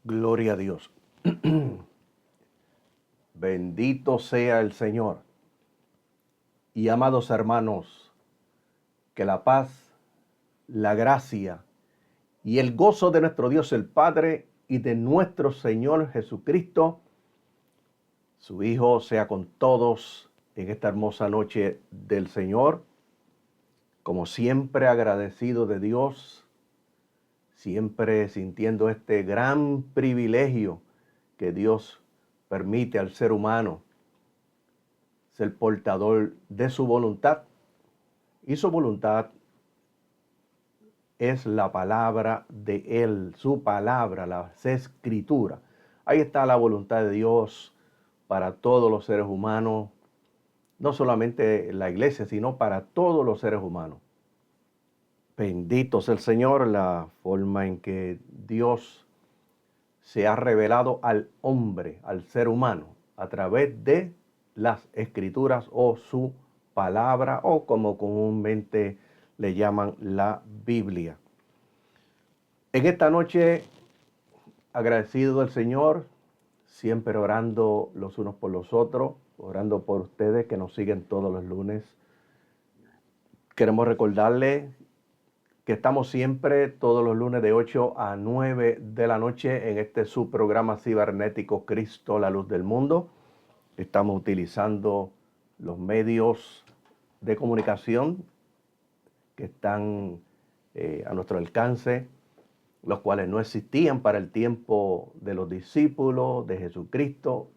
Gloria a Dios. Bendito sea el Señor. Y amados hermanos, que la paz, la gracia y el gozo de nuestro Dios el Padre y de nuestro Señor Jesucristo, su Hijo, sea con todos en esta hermosa noche del Señor. Como siempre, agradecido de Dios, siempre sintiendo este gran privilegio que Dios permite al ser humano ser portador de su voluntad. Y su voluntad es la palabra de Él, su palabra, las escrituras. Ahí está la voluntad de Dios para todos los seres humanos, no solamente la iglesia, sino para todos los seres humanos. Bendito sea el Señor, la forma en que Dios se ha revelado al hombre, al ser humano, a través de las escrituras o su palabra, o como comúnmente le llaman la Biblia. En esta noche, agradecido del Señor, siempre orando los unos por los otros, orando por ustedes que nos siguen todos los lunes. Queremos recordarles que estamos siempre todos los lunes de 8 a 9 de la noche en este subprograma cibernético Cristo, la luz del mundo. Estamos utilizando los medios de comunicación que están a nuestro alcance, los cuales no existían para el tiempo de los discípulos de Jesucristo.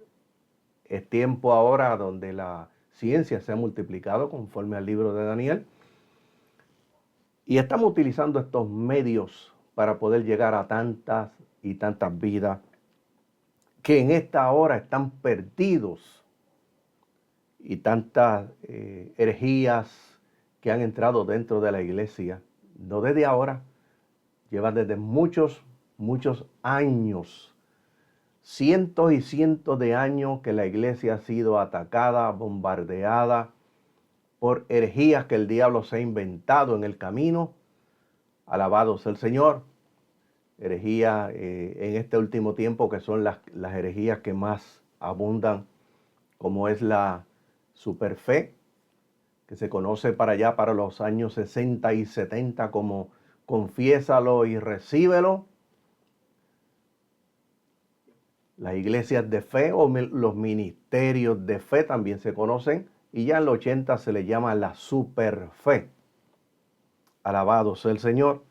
Es tiempo ahora donde la ciencia se ha multiplicado conforme al libro de Daniel. Y estamos utilizando estos medios para poder llegar a tantas y tantas vidas que en esta hora están perdidos, y tantas herejías que han entrado dentro de la iglesia, no desde ahora, llevan desde muchos años, cientos y cientos de años que la iglesia ha sido atacada, bombardeada por herejías que el diablo se ha inventado en el camino. Alabado sea el Señor. Herejías en este último tiempo, que son las herejías que más abundan, como es la superfe, que se conoce para allá para los años 60 y 70 como confiésalo y recíbelo. Las iglesias de fe o los ministerios de fe también se conocen, y ya en los 80 se le llama la superfe. Alabado sea el Señor.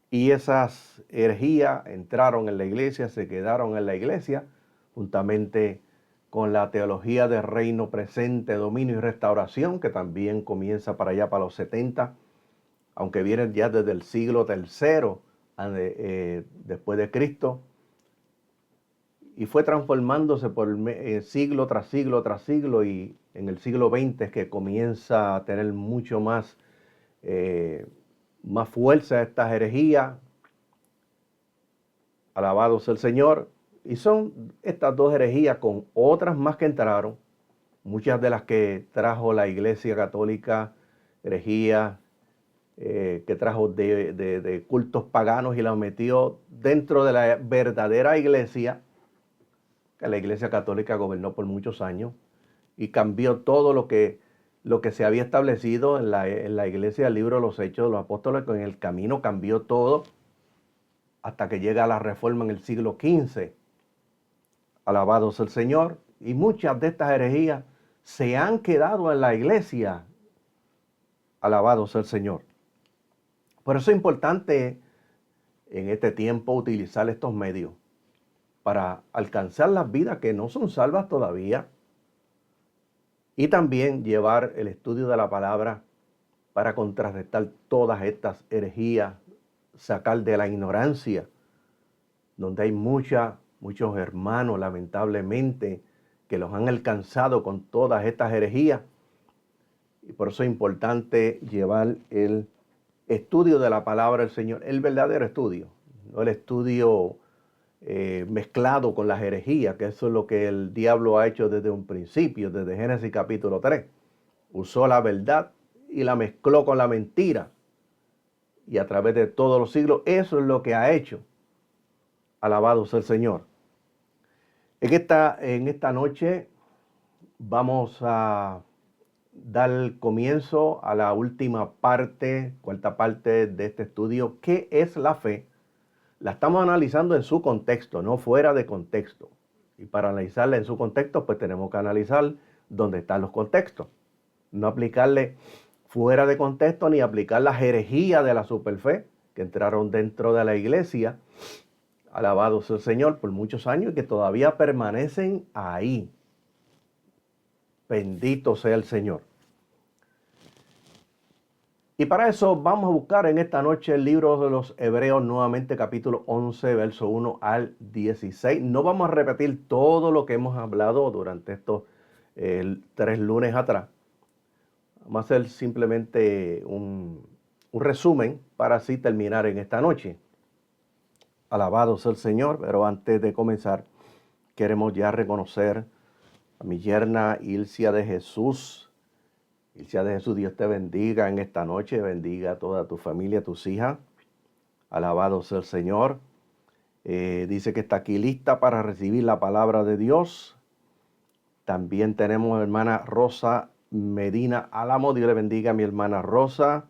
Y esas herejías entraron en la iglesia, se quedaron en la iglesia, juntamente con la teología de reino presente, dominio y restauración, que también comienza para allá, para los 70, aunque viene ya desde el siglo III después de Cristo, y fue transformándose por siglo tras siglo tras siglo, y en el siglo XX es que comienza a tener mucho más fuerza estas herejías. Alabado sea el Señor. Y son estas dos herejías con otras más que entraron, muchas de las que trajo la Iglesia Católica, herejías que trajo de cultos paganos y las metió dentro de la verdadera iglesia, que la Iglesia Católica gobernó por muchos años y cambió todo lo que se había establecido en la iglesia del libro de los Hechos de los Apóstoles. En el camino cambió todo hasta que llega la Reforma en el siglo XV. Alabado sea el Señor. Y muchas de estas herejías se han quedado en la iglesia. Alabado sea el Señor. Por eso es importante en este tiempo utilizar estos medios para alcanzar las vidas que no son salvas todavía, y también llevar el estudio de la palabra para contrarrestar todas estas herejías, sacar de la ignorancia, donde hay muchos hermanos, lamentablemente, que los han alcanzado con todas estas herejías. Y por eso es importante llevar el estudio de la palabra del Señor, el verdadero estudio, no el estudio mezclado con las herejías, que eso es lo que el diablo ha hecho desde un principio, desde Génesis capítulo 3. Usó la verdad y la mezcló con la mentira, y a través de todos los siglos eso es lo que ha hecho. Alabado sea el Señor. En esta noche vamos a dar comienzo a la última parte, cuarta parte de este estudio. ¿Qué es la fe? La estamos analizando en su contexto, no fuera de contexto. Y para analizarla en su contexto, pues tenemos que analizar dónde están los contextos. No aplicarle fuera de contexto ni aplicar la herejía de la superfe que entraron dentro de la iglesia, alabado sea el Señor, por muchos años y que todavía permanecen ahí. Bendito sea el Señor. Y para eso vamos a buscar en esta noche el libro de los Hebreos, nuevamente capítulo 11, verso 1 al 16. No vamos a repetir todo lo que hemos hablado durante estos 3 lunes atrás. Vamos a hacer simplemente un resumen para así terminar en esta noche. Alabado sea el Señor, pero antes de comenzar, queremos ya reconocer a mi yerna Ilcia de Jesús. Ilcia de Jesús, Dios te bendiga en esta noche, bendiga a toda tu familia, tus hijas. Alabado sea el Señor. Dice que está aquí lista para recibir la palabra de Dios. También tenemos a hermana Rosa Medina Álamo. Dios le bendiga a mi hermana Rosa.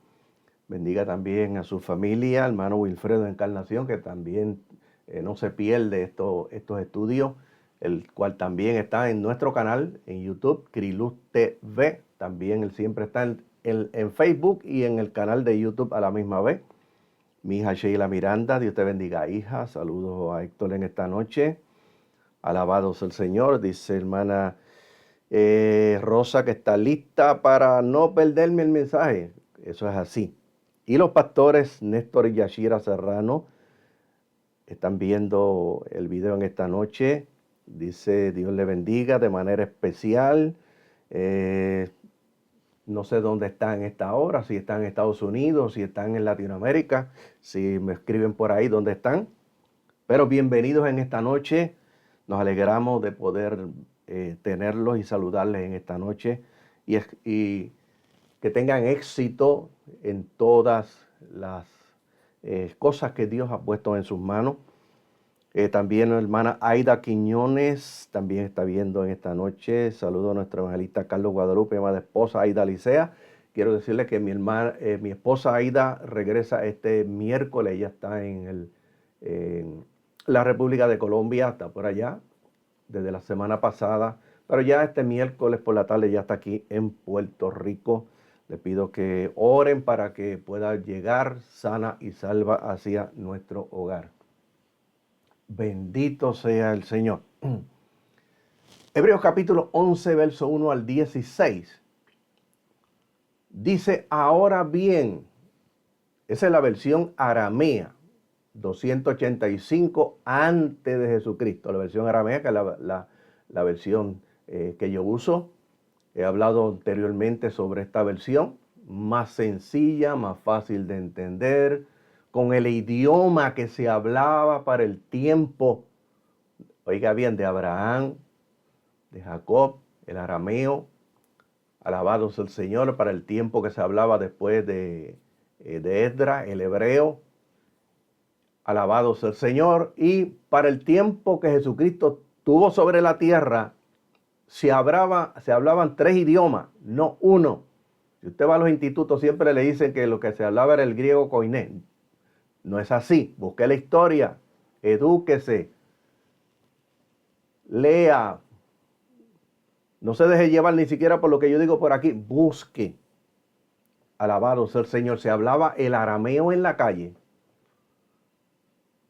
Bendiga también a su familia, hermano Wilfredo Encarnación, que también no se pierde estos estudios, el cual también está en nuestro canal en YouTube, Criluz TV. También él siempre está en Facebook y en el canal de YouTube a la misma vez. Mi hija Sheila Miranda, Dios te bendiga, hija. Saludos a Héctor en esta noche. Alabados el Señor, dice hermana Rosa, que está lista para no perderme el mensaje. Eso es así. Y los pastores Néstor y Yashira Serrano están viendo el video en esta noche. Dice, Dios le bendiga de manera especial. No sé dónde están en esta hora, si están en Estados Unidos, si están en Latinoamérica, si me escriben por ahí dónde están. Pero bienvenidos en esta noche. Nos alegramos de poder tenerlos y saludarles en esta noche. Y que tengan éxito en todas las cosas que Dios ha puesto en sus manos. También la hermana Aida Quiñones también está viendo en esta noche. Saludo a nuestro evangelista Carlos Guadalupe, amada esposa Aida Licea. Quiero decirle que mi esposa Aida regresa este miércoles. Ella está en la República de Colombia, está por allá desde la semana pasada. Pero ya este miércoles por la tarde ya está aquí en Puerto Rico. Le pido que oren para que pueda llegar sana y salva hacia nuestro hogar. Bendito sea el Señor. Hebreos capítulo 11, verso 1 al 16. Dice, ahora bien, esa es la versión aramea, 285 antes de Jesucristo. La versión aramea, que es la versión que yo uso. He hablado anteriormente sobre esta versión, más sencilla, más fácil de entender, con el idioma que se hablaba para el tiempo, oiga bien, de Abraham, de Jacob, el arameo, alabado sea el Señor, para el tiempo que se hablaba después de Esdras, el hebreo, alabado sea el Señor, y para el tiempo que Jesucristo tuvo sobre la tierra, se hablaban 3 idiomas, no uno. Si usted va a los institutos, siempre le dicen que lo que se hablaba era el griego koiné. No es así. Busque la historia, edúquese, lea. No se deje llevar ni siquiera por lo que yo digo por aquí. Busque. Alabado sea el Señor. Se hablaba el arameo en la calle.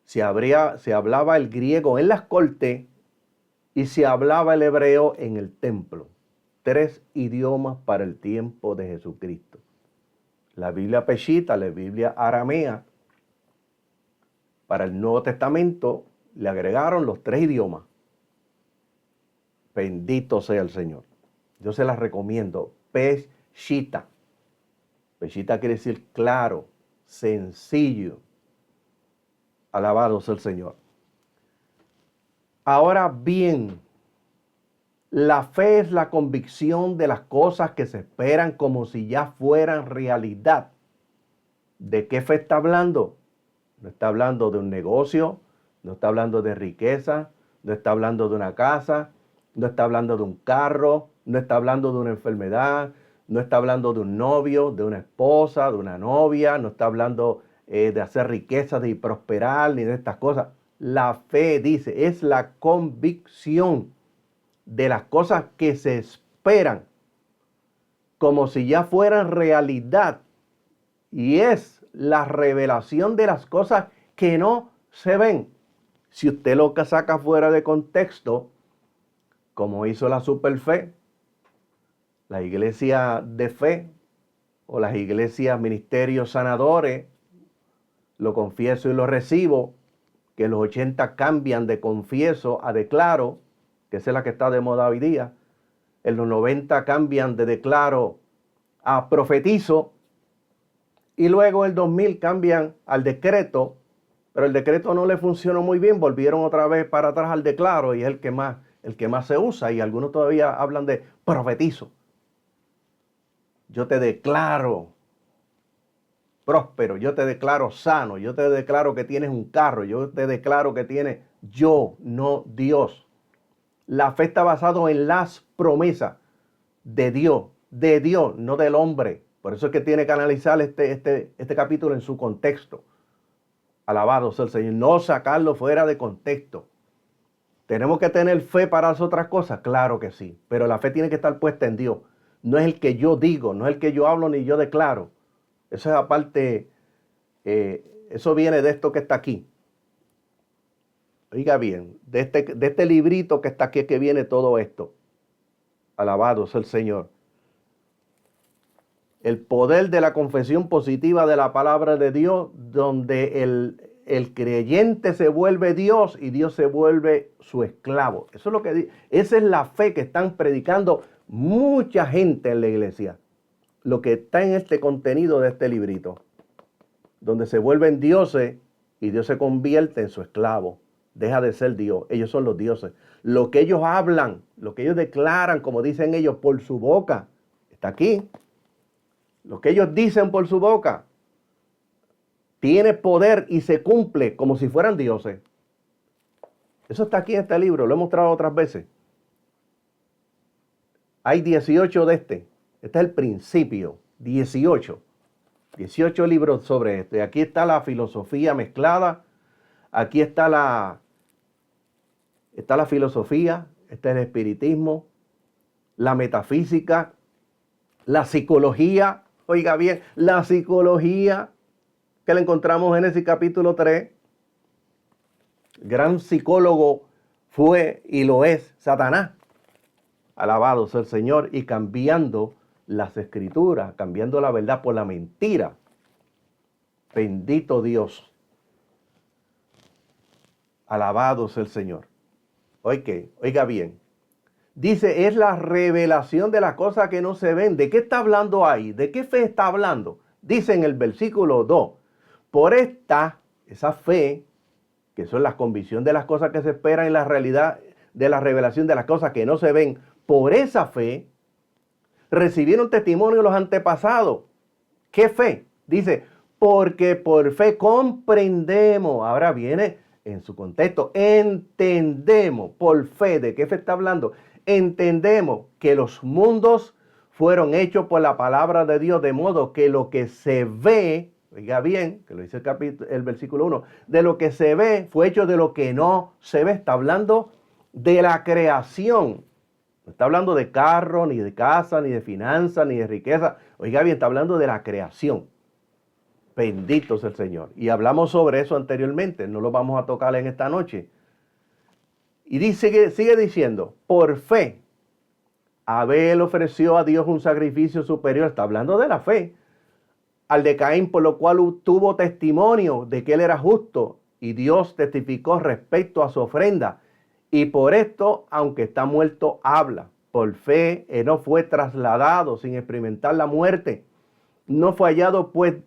Se hablaba el griego en las cortes. Y se hablaba el hebreo en el templo. 3 idiomas para el tiempo de Jesucristo. La Biblia peshita, la Biblia aramea. Para el Nuevo Testamento le agregaron los 3 idiomas. Bendito sea el Señor. Yo se las recomiendo. Peshita. Peshita quiere decir claro, sencillo. Alabado sea el Señor. Ahora bien, la fe es la convicción de las cosas que se esperan como si ya fueran realidad. ¿De qué fe está hablando? No está hablando de un negocio, No está hablando de riqueza, no está hablando de una casa, no está hablando de un carro, no está hablando de una enfermedad, no está hablando de un novio, de una esposa, de una novia, no está hablando de hacer riquezas, de prosperar, ni de estas cosas. La fe, dice, es la convicción de las cosas que se esperan, como si ya fueran realidad. Y es la revelación de las cosas que no se ven. Si usted lo saca fuera de contexto, como hizo la superfe, la iglesia de fe o las iglesias ministerios sanadores, lo confieso y lo recibo, que los 80 cambian de confieso a declaro, que esa es la que está de moda hoy día. En los 90 cambian de declaro a profetizo, y luego en el 2000 cambian al decreto, pero el decreto no le funcionó muy bien, volvieron otra vez para atrás al declaro, y es el que más se usa, y algunos todavía hablan de profetizo. Yo te declaro próspero, yo te declaro sano, yo te declaro que tienes un carro, yo te declaro que tienes yo, no Dios. La fe está basada en las promesas de Dios, no del hombre. Por eso es que tiene que analizar este capítulo en su contexto. Alabado sea el Señor, no sacarlo fuera de contexto. ¿Tenemos que tener fe para hacer otras cosas? Claro que sí, pero la fe tiene que estar puesta en Dios. No es el que yo digo, no es el que yo hablo ni yo declaro. Eso es aparte, eso viene de esto que está aquí. Oiga bien, de este librito que está aquí es que viene todo esto. Alabado sea el Señor. El poder de la confesión positiva de la palabra de Dios, donde el creyente se vuelve Dios y Dios se vuelve su esclavo. Eso es lo que esa es la fe que están predicando mucha gente en la iglesia. Lo que está en este contenido de este librito, donde se vuelven dioses y Dios se convierte en su esclavo. Deja de ser Dios. Ellos son los dioses. Lo que ellos hablan, lo que ellos declaran, como dicen ellos, por su boca, está aquí. Lo que ellos dicen por su boca tiene poder y se cumple como si fueran dioses. Eso está aquí en este libro, lo he mostrado otras veces. Hay 18 de este. Este es el principio. 18 libros sobre esto. Y aquí está la filosofía mezclada. Aquí está la filosofía, está el espiritismo, la metafísica, la psicología. Oiga bien, la psicología que la encontramos en Génesis capítulo 3. Gran psicólogo fue y lo es Satanás. Alabado sea el Señor. Y cambiando las escrituras, cambiando la verdad por la mentira. Bendito Dios. Alabado sea el Señor. Oiga bien. Dice, es la revelación de las cosas que no se ven. ¿De qué está hablando ahí? ¿De qué fe está hablando? Dice en el versículo 2. Por esa fe, que son las convicciones de las cosas que se esperan en la realidad, de la revelación de las cosas que no se ven, por esa fe, recibieron testimonio los antepasados. ¿Qué fe? Dice, porque por fe comprendemos. Ahora viene en su contexto. Entendemos por fe. ¿De qué fe está hablando? Entendemos que los mundos fueron hechos por la palabra de Dios, de modo que lo que se ve, oiga bien, que lo dice el versículo 1, de lo que se ve fue hecho de lo que no se ve. Está hablando de la creación. No está hablando de carro, ni de casa, ni de finanzas, ni de riqueza. Oiga bien, está hablando de la creación. Bendito sea el Señor. Y hablamos sobre eso anteriormente, no lo vamos a tocar en esta noche. Y sigue diciendo, por fe, Abel ofreció a Dios un sacrificio superior. Está hablando de la fe. Al de Caín, por lo cual tuvo testimonio de que él era justo. Y Dios testificó respecto a su ofrenda. Y por esto, aunque está muerto, habla. Por fe, no fue trasladado sin experimentar la muerte. No fue hallado, pues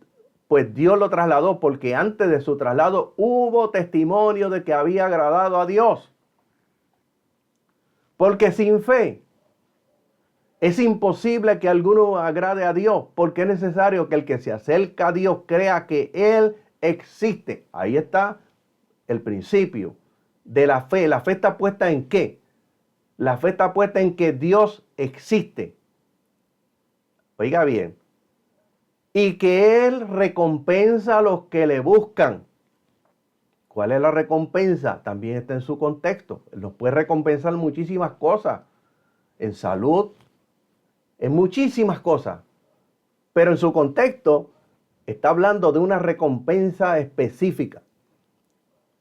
Dios lo trasladó, porque antes de su traslado hubo testimonio de que había agradado a Dios. Porque sin fe es imposible que alguno agrade a Dios, porque es necesario que el que se acerca a Dios crea que Él existe. Ahí está el principio de la fe. ¿La fe está puesta en qué? La fe está puesta en que Dios existe. Oiga bien. Y que Él recompensa a los que le buscan. ¿Cuál es la recompensa? También está en su contexto. Él nos puede recompensar muchísimas cosas. En salud, en muchísimas cosas. Pero en su contexto está hablando de una recompensa específica.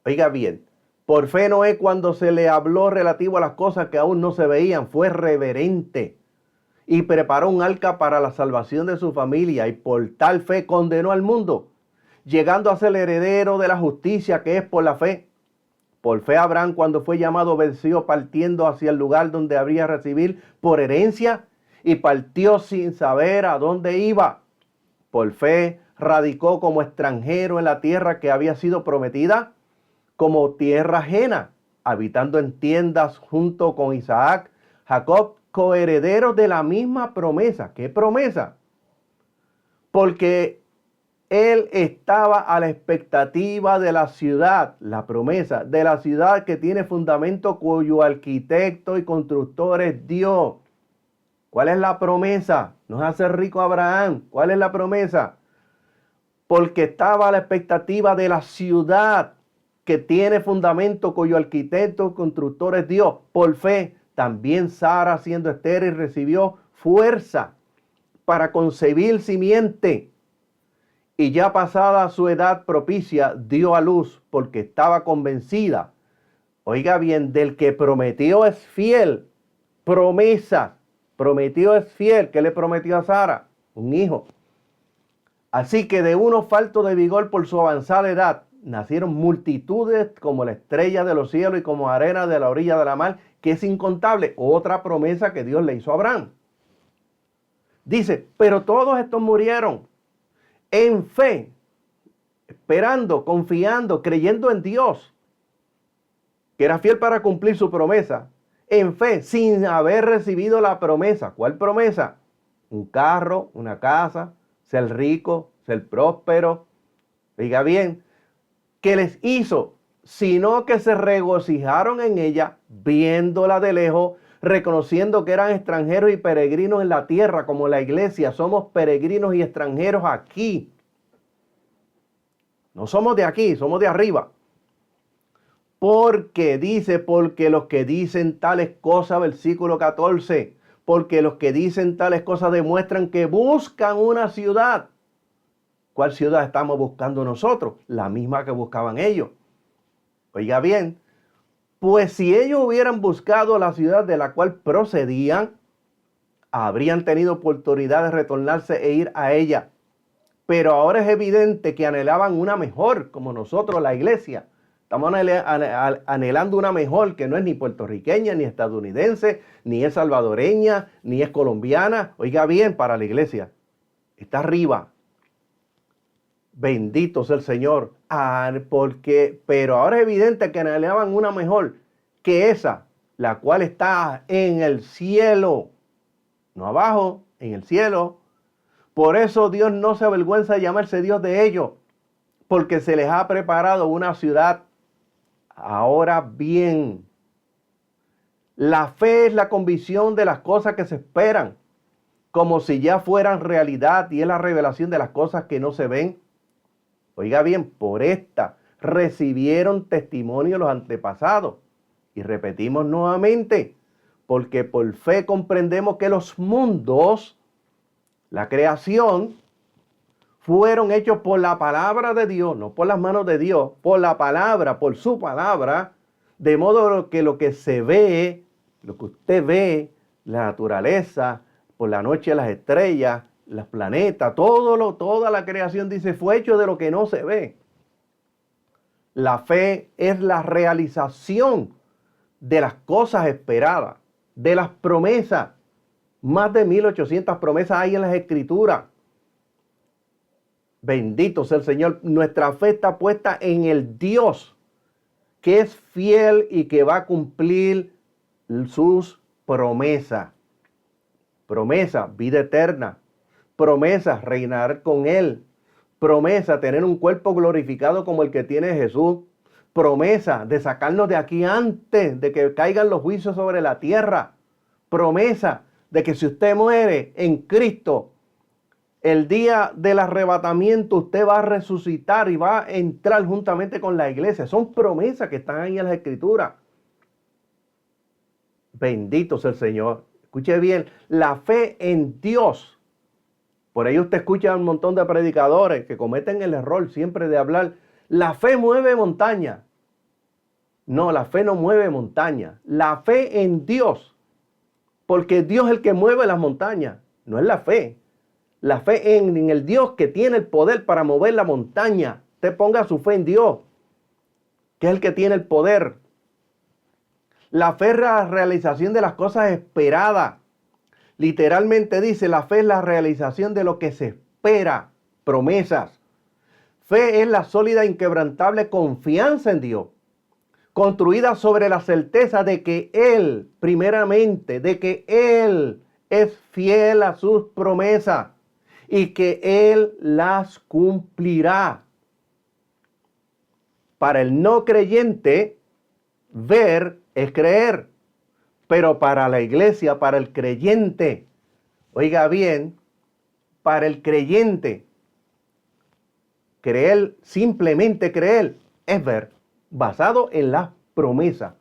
Oiga bien, por fe Noé, cuando se le habló relativo a las cosas que aún no se veían, fue reverente y preparó un arca para la salvación de su familia, y por tal fe condenó al mundo, llegando a ser el heredero de la justicia que es por la fe. Por fe Abraham, cuando fue llamado, venció partiendo hacia el lugar donde habría recibir por herencia, y partió sin saber a dónde iba. Por fe radicó como extranjero en la tierra que había sido prometida, como tierra ajena, habitando en tiendas junto con Isaac, Jacob, coherederos de la misma promesa. ¿Qué promesa? Porque él estaba a la expectativa de la ciudad, la promesa de la ciudad que tiene fundamento, cuyo arquitecto y constructor es Dios. ¿Cuál es la promesa? Nos hace rico Abraham. ¿Cuál es la promesa? Porque estaba a la expectativa de la ciudad que tiene fundamento, cuyo arquitecto y constructor es Dios. Por fe, también Sara, siendo estéril, recibió fuerza para concebir simiente. Y ya pasada su edad propicia, dio a luz, porque estaba convencida. Oiga bien, del que prometió es fiel. Promesa. Prometió es fiel. ¿Qué le prometió a Sara? Un hijo. Así que de uno falto de vigor por su avanzada edad, nacieron multitudes como la estrella de los cielos y como arena de la orilla de la mar, que es incontable. Otra promesa que Dios le hizo a Abraham. Dice, pero todos estos murieron en fe, esperando, confiando, creyendo en Dios, que era fiel para cumplir su promesa. En fe, sin haber recibido la promesa. ¿Cuál promesa? Un carro, una casa, ser rico, ser próspero. Diga bien, ¿qué les hizo? Sino que se regocijaron en ella, viéndola de lejos, reconociendo que eran extranjeros y peregrinos en la tierra, como la iglesia. Somos peregrinos y extranjeros aquí. No somos de aquí, somos de arriba. Porque dice, porque los que dicen tales cosas, versículo 14, porque los que dicen tales cosas demuestran que buscan una ciudad. ¿Cuál ciudad estamos buscando nosotros? La misma que buscaban ellos. Oiga bien, pues si ellos hubieran buscado la ciudad de la cual procedían, habrían tenido oportunidad de retornarse e ir a ella. Pero ahora es evidente que anhelaban una mejor, como nosotros, la iglesia. Estamos anhelando una mejor que no es ni puertorriqueña, ni estadounidense, ni es salvadoreña, ni es colombiana. Oiga bien, para la iglesia. Está arriba. Bendito sea el Señor. Pero ahora es evidente que anhelaban una mejor que esa, la cual está en el cielo. No abajo, en el cielo. Por eso Dios no se avergüenza de llamarse Dios de ellos, porque se les ha preparado una ciudad. Ahora bien, la fe es la convicción de las cosas que se esperan, como si ya fueran realidad, y es la revelación de las cosas que no se ven. Oiga bien, por esta recibieron testimonio los antepasados. Y repetimos nuevamente, porque por fe comprendemos que los mundos, la creación, fueron hechos por la palabra de Dios, no por las manos de Dios, por la palabra, por su palabra, de modo que lo que se ve, lo que usted ve, la naturaleza, por la noche las estrellas, los planetas, toda la creación, dice, fue hecho de lo que no se ve. La fe es la realización de las cosas esperadas, de las promesas. Más de 1800 promesas hay en las Escrituras. Bendito sea el Señor. Nuestra fe está puesta en el Dios que es fiel y que va a cumplir sus promesas. Promesa, vida eterna. Promesa, reinar con Él. Promesa, tener un cuerpo glorificado como el que tiene Jesús. Promesa de sacarnos de aquí antes de que caigan los juicios sobre la tierra. Promesa de que si usted muere en Cristo, el día del arrebatamiento usted va a resucitar y va a entrar juntamente con la iglesia. Son promesas que están ahí en las Escrituras. Bendito sea el Señor. Escuche bien, la fe en Dios. Por ahí usted escucha a un montón de predicadores que cometen el error siempre de hablar, la fe mueve montaña. No, la fe no mueve montaña. La fe en Dios. Porque Dios es el que mueve las montañas, no es la fe. La fe en el Dios que tiene el poder para mover la montaña. Usted ponga su fe en Dios, que es el que tiene el poder. La fe es la realización de las cosas esperadas. Literalmente dice, la fe es la realización de lo que se espera. Promesas. Fe es la sólida, inquebrantable confianza en Dios, construida sobre la certeza de que Él, primeramente, de que Él es fiel a sus promesas y que Él las cumplirá. Para el no creyente, ver es creer, pero para la iglesia, para el creyente, oiga bien, para el creyente, creer, simplemente creer, es ver, basado en las promesas.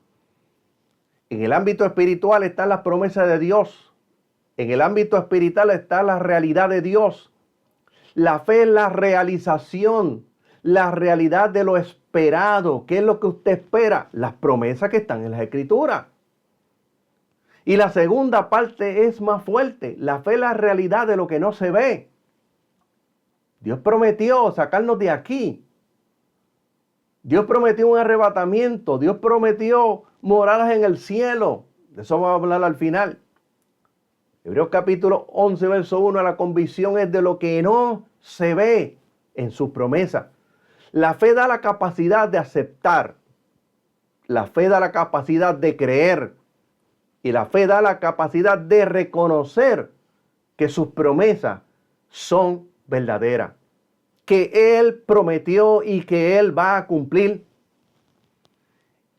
En el ámbito espiritual están las promesas de Dios. En el ámbito espiritual está la realidad de Dios. La fe es la realización, la realidad de lo esperado. ¿Qué es lo que usted espera? Las promesas que están en las Escrituras. Y la segunda parte es más fuerte. La fe es la realidad de lo que no se ve. Dios prometió sacarnos de aquí. Dios prometió un arrebatamiento. Dios prometió moradas en el cielo. De eso vamos a hablar al final. Hebreos capítulo 11, verso 1. La convicción es de lo que no se ve en sus promesas. La fe da la capacidad de aceptar. La fe da la capacidad de creer. Y la fe da la capacidad de reconocer que sus promesas son verdaderas. Que Él prometió y que Él va a cumplir.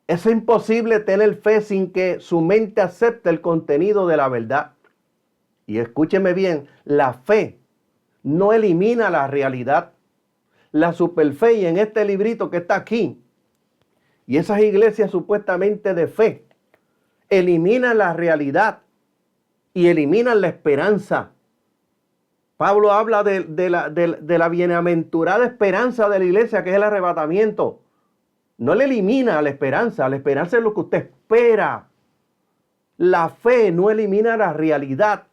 Es imposible tener fe sin que su mente acepte el contenido de la verdad. Y escúcheme bien, la fe no elimina la realidad. La superfe, y en este librito que está aquí, y esas iglesias supuestamente de fe, eliminan la realidad y eliminan la esperanza. Pablo habla de la bienaventurada esperanza de la iglesia, que es el arrebatamiento. No le elimina la esperanza es lo que usted espera. La fe no elimina la realidad.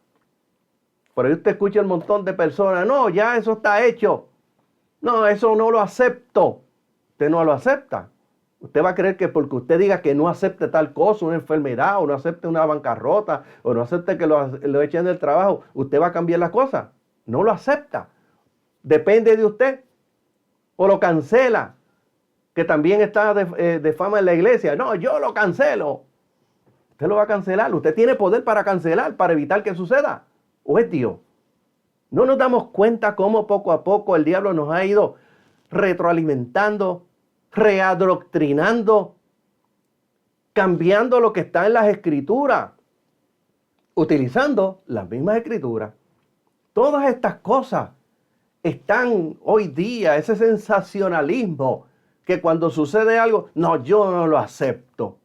Por ahí usted escucha un montón de personas, no, ya eso está hecho. No, eso no lo acepto. Usted no lo acepta. Usted va a creer que porque usted diga que no acepte tal cosa, una enfermedad, o no acepte una bancarrota, o no acepte que lo echen del trabajo, usted va a cambiar las cosas. No lo acepta. Depende de usted. O lo cancela, que también está de fama en la iglesia. No, yo lo cancelo. Usted lo va a cancelar. Usted tiene poder para cancelar, para evitar que suceda. ¿O es Dios? No nos damos cuenta cómo poco a poco el diablo nos ha ido retroalimentando, readoctrinando, cambiando lo que está en las Escrituras, utilizando las mismas Escrituras. Todas estas cosas están hoy día, ese sensacionalismo, que cuando sucede algo, no, yo no lo acepto.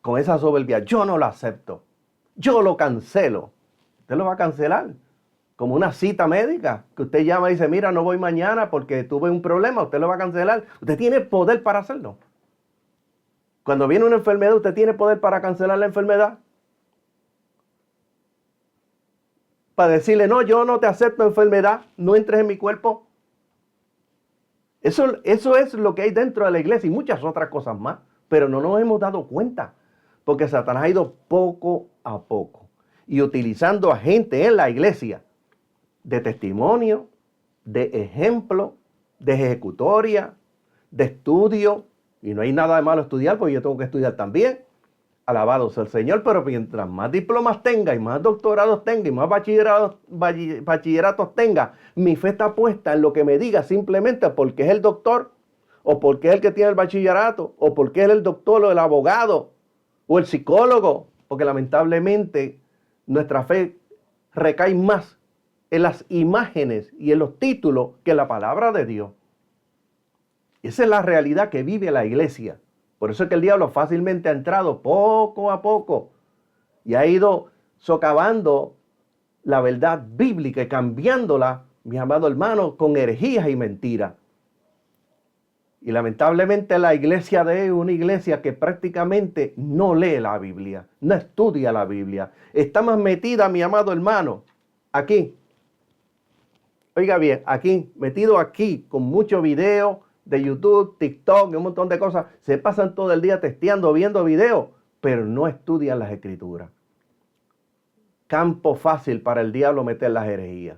Con esa soberbia, yo no lo acepto. Yo lo cancelo. Usted lo va a cancelar. Como una cita médica, que usted llama y dice, mira, no voy mañana porque tuve un problema, usted lo va a cancelar. Usted tiene poder para hacerlo. Cuando viene una enfermedad, usted tiene poder para cancelar la enfermedad. Para decirle, no, yo no te acepto enfermedad, no entres en mi cuerpo. Eso es lo que hay dentro de la iglesia y muchas otras cosas más. Pero no nos hemos dado cuenta, porque Satanás ha ido poco a poco y utilizando a gente en la iglesia de testimonio, de ejemplo, de ejecutoria, de estudio. Y no hay nada de malo estudiar, porque yo tengo que estudiar también. Alabado sea el Señor, pero mientras más diplomas tenga y más doctorados tenga y más bachilleratos tenga, mi fe está puesta en lo que me diga simplemente porque es el doctor o porque es el que tiene el bachillerato, o porque es el doctor o el abogado o el psicólogo, porque lamentablemente nuestra fe recae más en las imágenes y en los títulos que en la palabra de Dios. Esa es la realidad que vive la iglesia. Por eso es que el diablo fácilmente ha entrado poco a poco y ha ido socavando la verdad bíblica y cambiándola, mis amados hermanos, con herejías y mentiras. Y lamentablemente la iglesia de hoy es una iglesia que prácticamente no lee la Biblia, no estudia la Biblia. Está más metida, mi amado hermano, aquí. Oiga bien, aquí, metido aquí, con muchos videos de YouTube, TikTok y un montón de cosas. Se pasan todo el día testeando, viendo videos, pero no estudian las Escrituras. Campo fácil para el diablo meter las herejías.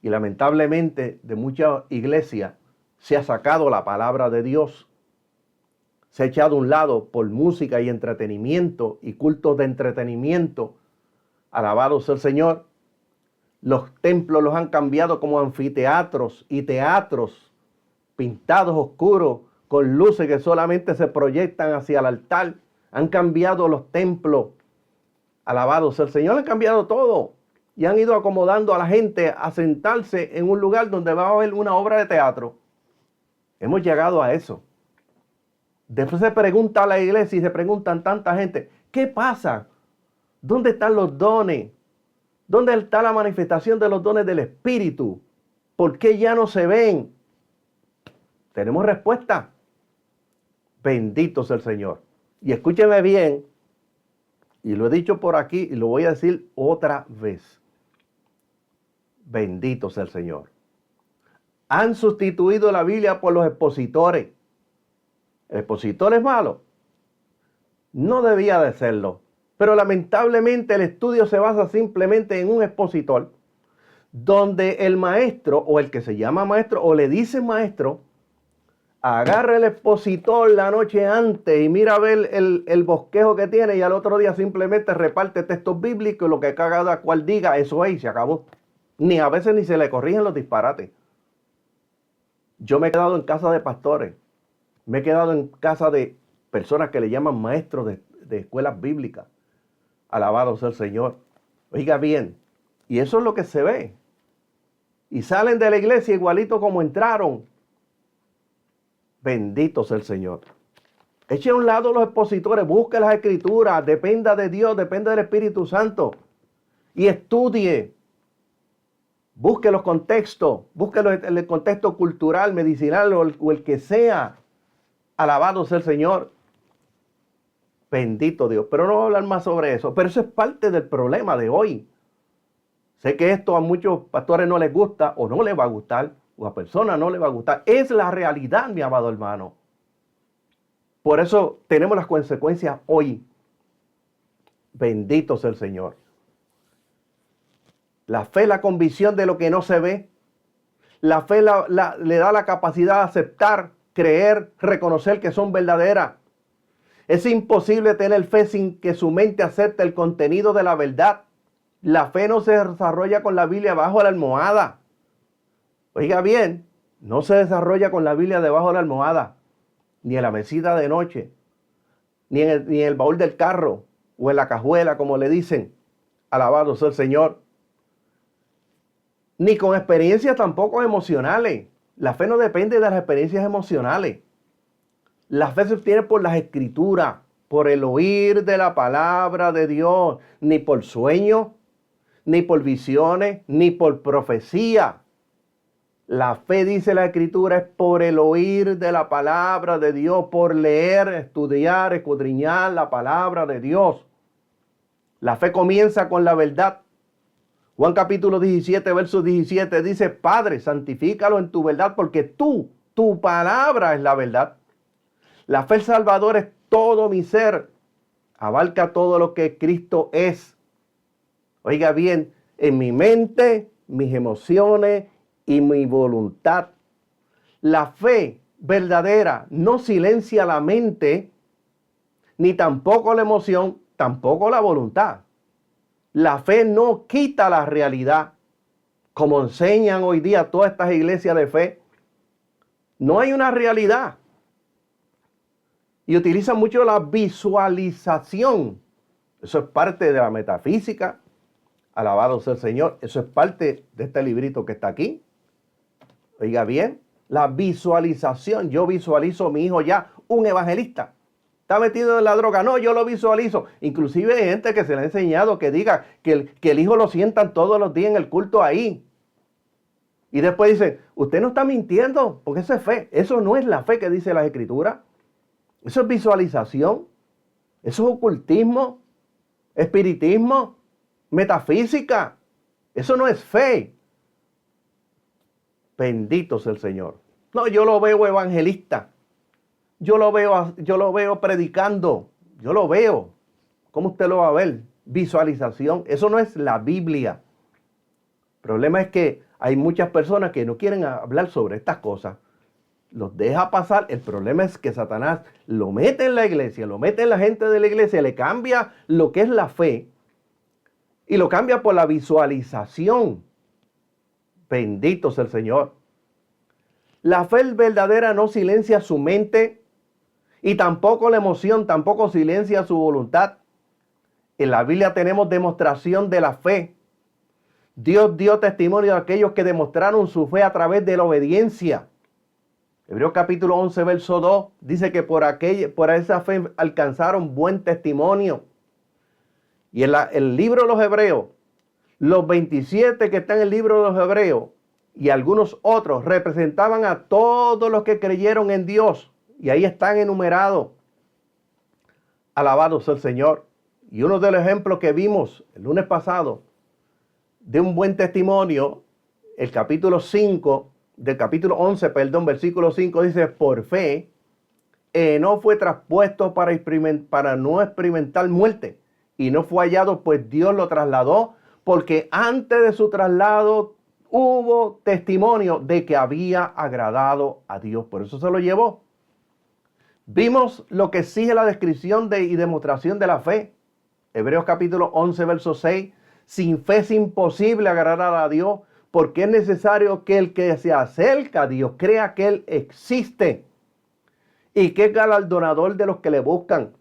Y lamentablemente de muchas iglesias se ha sacado la palabra de Dios. Se ha echado a un lado por música y entretenimiento y cultos de entretenimiento. Alabado sea el Señor. Los templos los han cambiado como anfiteatros y teatros pintados oscuros con luces que solamente se proyectan hacia el altar. Han cambiado los templos. Alabado sea el Señor. Han cambiado todo y han ido acomodando a la gente a sentarse en un lugar donde va a haber una obra de teatro. Hemos llegado a eso. Después se pregunta a la iglesia y se preguntan tanta gente, ¿qué pasa? ¿Dónde están los dones? ¿Dónde está la manifestación de los dones del Espíritu? ¿Por qué ya no se ven? Tenemos respuesta. Bendito sea el Señor. Y escúcheme bien, y lo he dicho por aquí y lo voy a decir otra vez. Bendito sea el Señor. Han sustituido la Biblia por los expositores. ¿El expositor es malo? No debía de serlo. Pero lamentablemente el estudio se basa simplemente en un expositor, donde el maestro, o el que se llama maestro, o le dice maestro, agarra el expositor la noche antes y mira a ver el bosquejo que tiene y al otro día simplemente reparte textos bíblicos y lo que cada cual diga, eso es y se acabó. Ni a veces ni se le corrigen los disparates. Yo me he quedado en casa de pastores, me he quedado en casa de personas que le llaman maestros de escuelas bíblicas. Alabado sea el Señor. Oiga bien, y eso es lo que se ve. Y salen de la iglesia igualito como entraron. Bendito sea el Señor. Eche a un lado los expositores, busque las Escrituras, dependa de Dios, dependa del Espíritu Santo. Y estudie. Busque los contextos, busque el contexto cultural, medicinal o el que sea. Alabado sea el Señor. Bendito Dios. Pero no voy a hablar más sobre eso. Pero eso es parte del problema de hoy. Sé que esto a muchos pastores no les gusta o no les va a gustar o a personas no les va a gustar. Es la realidad, mi amado hermano. Por eso tenemos las consecuencias hoy. Bendito sea el Señor. La fe es la convicción de lo que no se ve. La fe le da la capacidad de aceptar, creer, reconocer que son verdaderas. Es imposible tener fe sin que su mente acepte el contenido de la verdad. La fe no se desarrolla con la Biblia bajo la almohada. Oiga bien, no se desarrolla con la Biblia debajo de la almohada, ni en la mesita de noche, ni en el baúl del carro o en la cajuela, como le dicen. Alabado sea el Señor. Ni con experiencias tampoco emocionales. La fe no depende de las experiencias emocionales. La fe se obtiene por las Escrituras, por el oír de la palabra de Dios, ni por sueños, ni por visiones, ni por profecía. La fe, dice la Escritura, es por el oír de la palabra de Dios, por leer, estudiar, escudriñar la palabra de Dios. La fe comienza con la verdad. Juan capítulo 17, verso 17 dice, Padre, santifícalo en tu verdad, porque tu palabra es la verdad. La fe salvadora es todo mi ser. Abarca todo lo que Cristo es. Oiga bien, en mi mente, mis emociones y mi voluntad. La fe verdadera no silencia la mente, ni tampoco la emoción, tampoco la voluntad. La fe no quita la realidad, como enseñan hoy día todas estas iglesias de fe. No hay una realidad. Y utilizan mucho la visualización. Eso es parte de la metafísica. Alabado sea el Señor. Eso es parte de este librito que está aquí. Oiga bien, la visualización. Yo visualizo a mi hijo ya un evangelista. Está metido en la droga. No, yo lo visualizo. Inclusive hay gente que se le ha enseñado que diga que el hijo lo sientan todos los días en el culto ahí. Y después dicen, usted no está mintiendo, porque eso es fe. Eso no es la fe que dice las Escrituras. Eso es visualización. Eso es ocultismo, espiritismo, metafísica. Eso no es fe. Bendito sea el Señor. No, yo lo veo evangelista. Yo lo veo predicando. Yo lo veo. ¿Cómo usted lo va a ver? Visualización. Eso no es la Biblia. El problema es que hay muchas personas que no quieren hablar sobre estas cosas. Los deja pasar. El problema es que Satanás lo mete en la iglesia, lo mete en la gente de la iglesia, le cambia lo que es la fe y lo cambia por la visualización. Bendito sea el Señor. La fe verdadera no silencia su mente y tampoco la emoción, tampoco silencia su voluntad. En la Biblia tenemos demostración de la fe. Dios dio testimonio de aquellos que demostraron su fe a través de la obediencia. Hebreos capítulo 11, verso 2, dice que por esa fe alcanzaron buen testimonio. Y en el libro de los Hebreos, los 27 que están en el libro de los Hebreos y algunos otros representaban a todos los que creyeron en Dios. Y ahí están enumerados. Alabado sea el Señor. Y uno de los ejemplos que vimos el lunes pasado de un buen testimonio, el capítulo 5, del capítulo 11, versículo 5, dice, por fe, no fue traspuesto para no experimentar muerte, y no fue hallado, pues Dios lo trasladó, porque antes de su traslado hubo testimonio de que había agradado a Dios. Por eso se lo llevó. Vimos lo que exige la descripción y demostración de la fe. Hebreos capítulo 11, verso 6. Sin fe es imposible agradar a Dios, porque es necesario que el que se acerca a Dios crea que Él existe y que es galardonador de los que le buscan.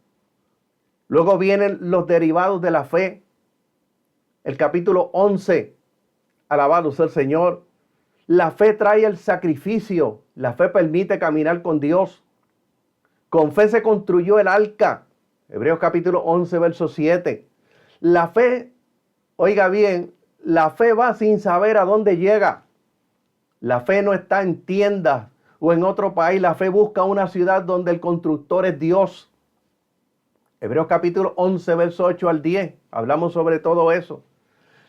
Luego vienen los derivados de la fe. El capítulo 11, alabado sea el Señor. La fe trae el sacrificio. La fe permite caminar con Dios. Con fe se construyó el arca. Hebreos capítulo 11, verso 7. La fe, oiga bien, la fe va sin saber a dónde llega. La fe no está en tiendas o en otro país. La fe busca una ciudad donde el constructor es Dios. Hebreos capítulo 11, verso 8 al 10. Hablamos sobre todo eso.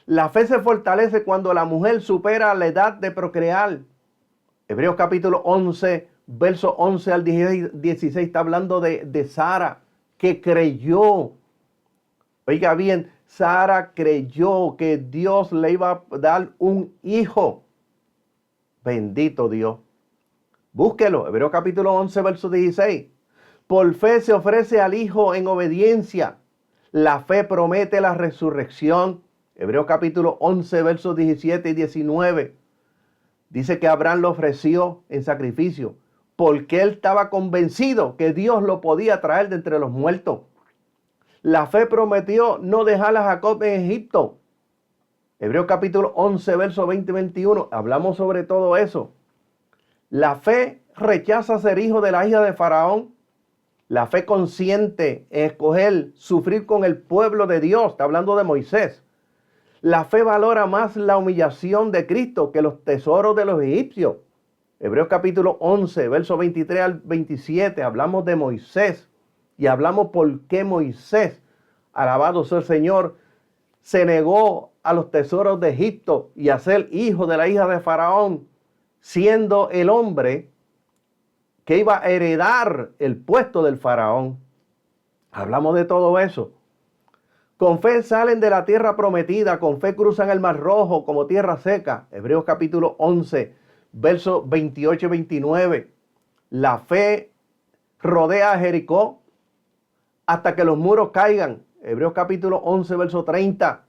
La fe se fortalece cuando la mujer supera la edad de procrear. Hebreos capítulo 11, verso 11 al 16 está hablando de Sara, que creyó. Oiga bien, Sara creyó que Dios le iba a dar un hijo. Bendito Dios. Búsquelo. Hebreos capítulo 11, verso 16. Por fe se ofrece al hijo en obediencia. La fe promete la resurrección. Hebreos capítulo 11, versos 17 y 19. Dice que Abraham lo ofreció en sacrificio porque él estaba convencido que Dios lo podía traer de entre los muertos. La fe prometió no dejar a Jacob en Egipto. Hebreos capítulo 11, versos 20 y 21. Hablamos sobre todo eso. La fe rechaza ser hijo de la hija de Faraón. La fe consciente en escoger sufrir con el pueblo de Dios. Está hablando de Moisés. La fe valora más la humillación de Cristo que los tesoros de los egipcios. Hebreos capítulo 11, versos 23 al 27. Hablamos de Moisés y hablamos por qué Moisés, alabado sea el Señor, se negó a los tesoros de Egipto y a ser hijo de la hija de Faraón, siendo el hombre que iba a heredar el puesto del Faraón. Hablamos de todo eso. Con fe salen de la tierra prometida, con fe cruzan el mar rojo como tierra seca. Hebreos capítulo 11, versos 28 y 29. La fe rodea a Jericó hasta que los muros caigan. Hebreos capítulo 11, verso 30.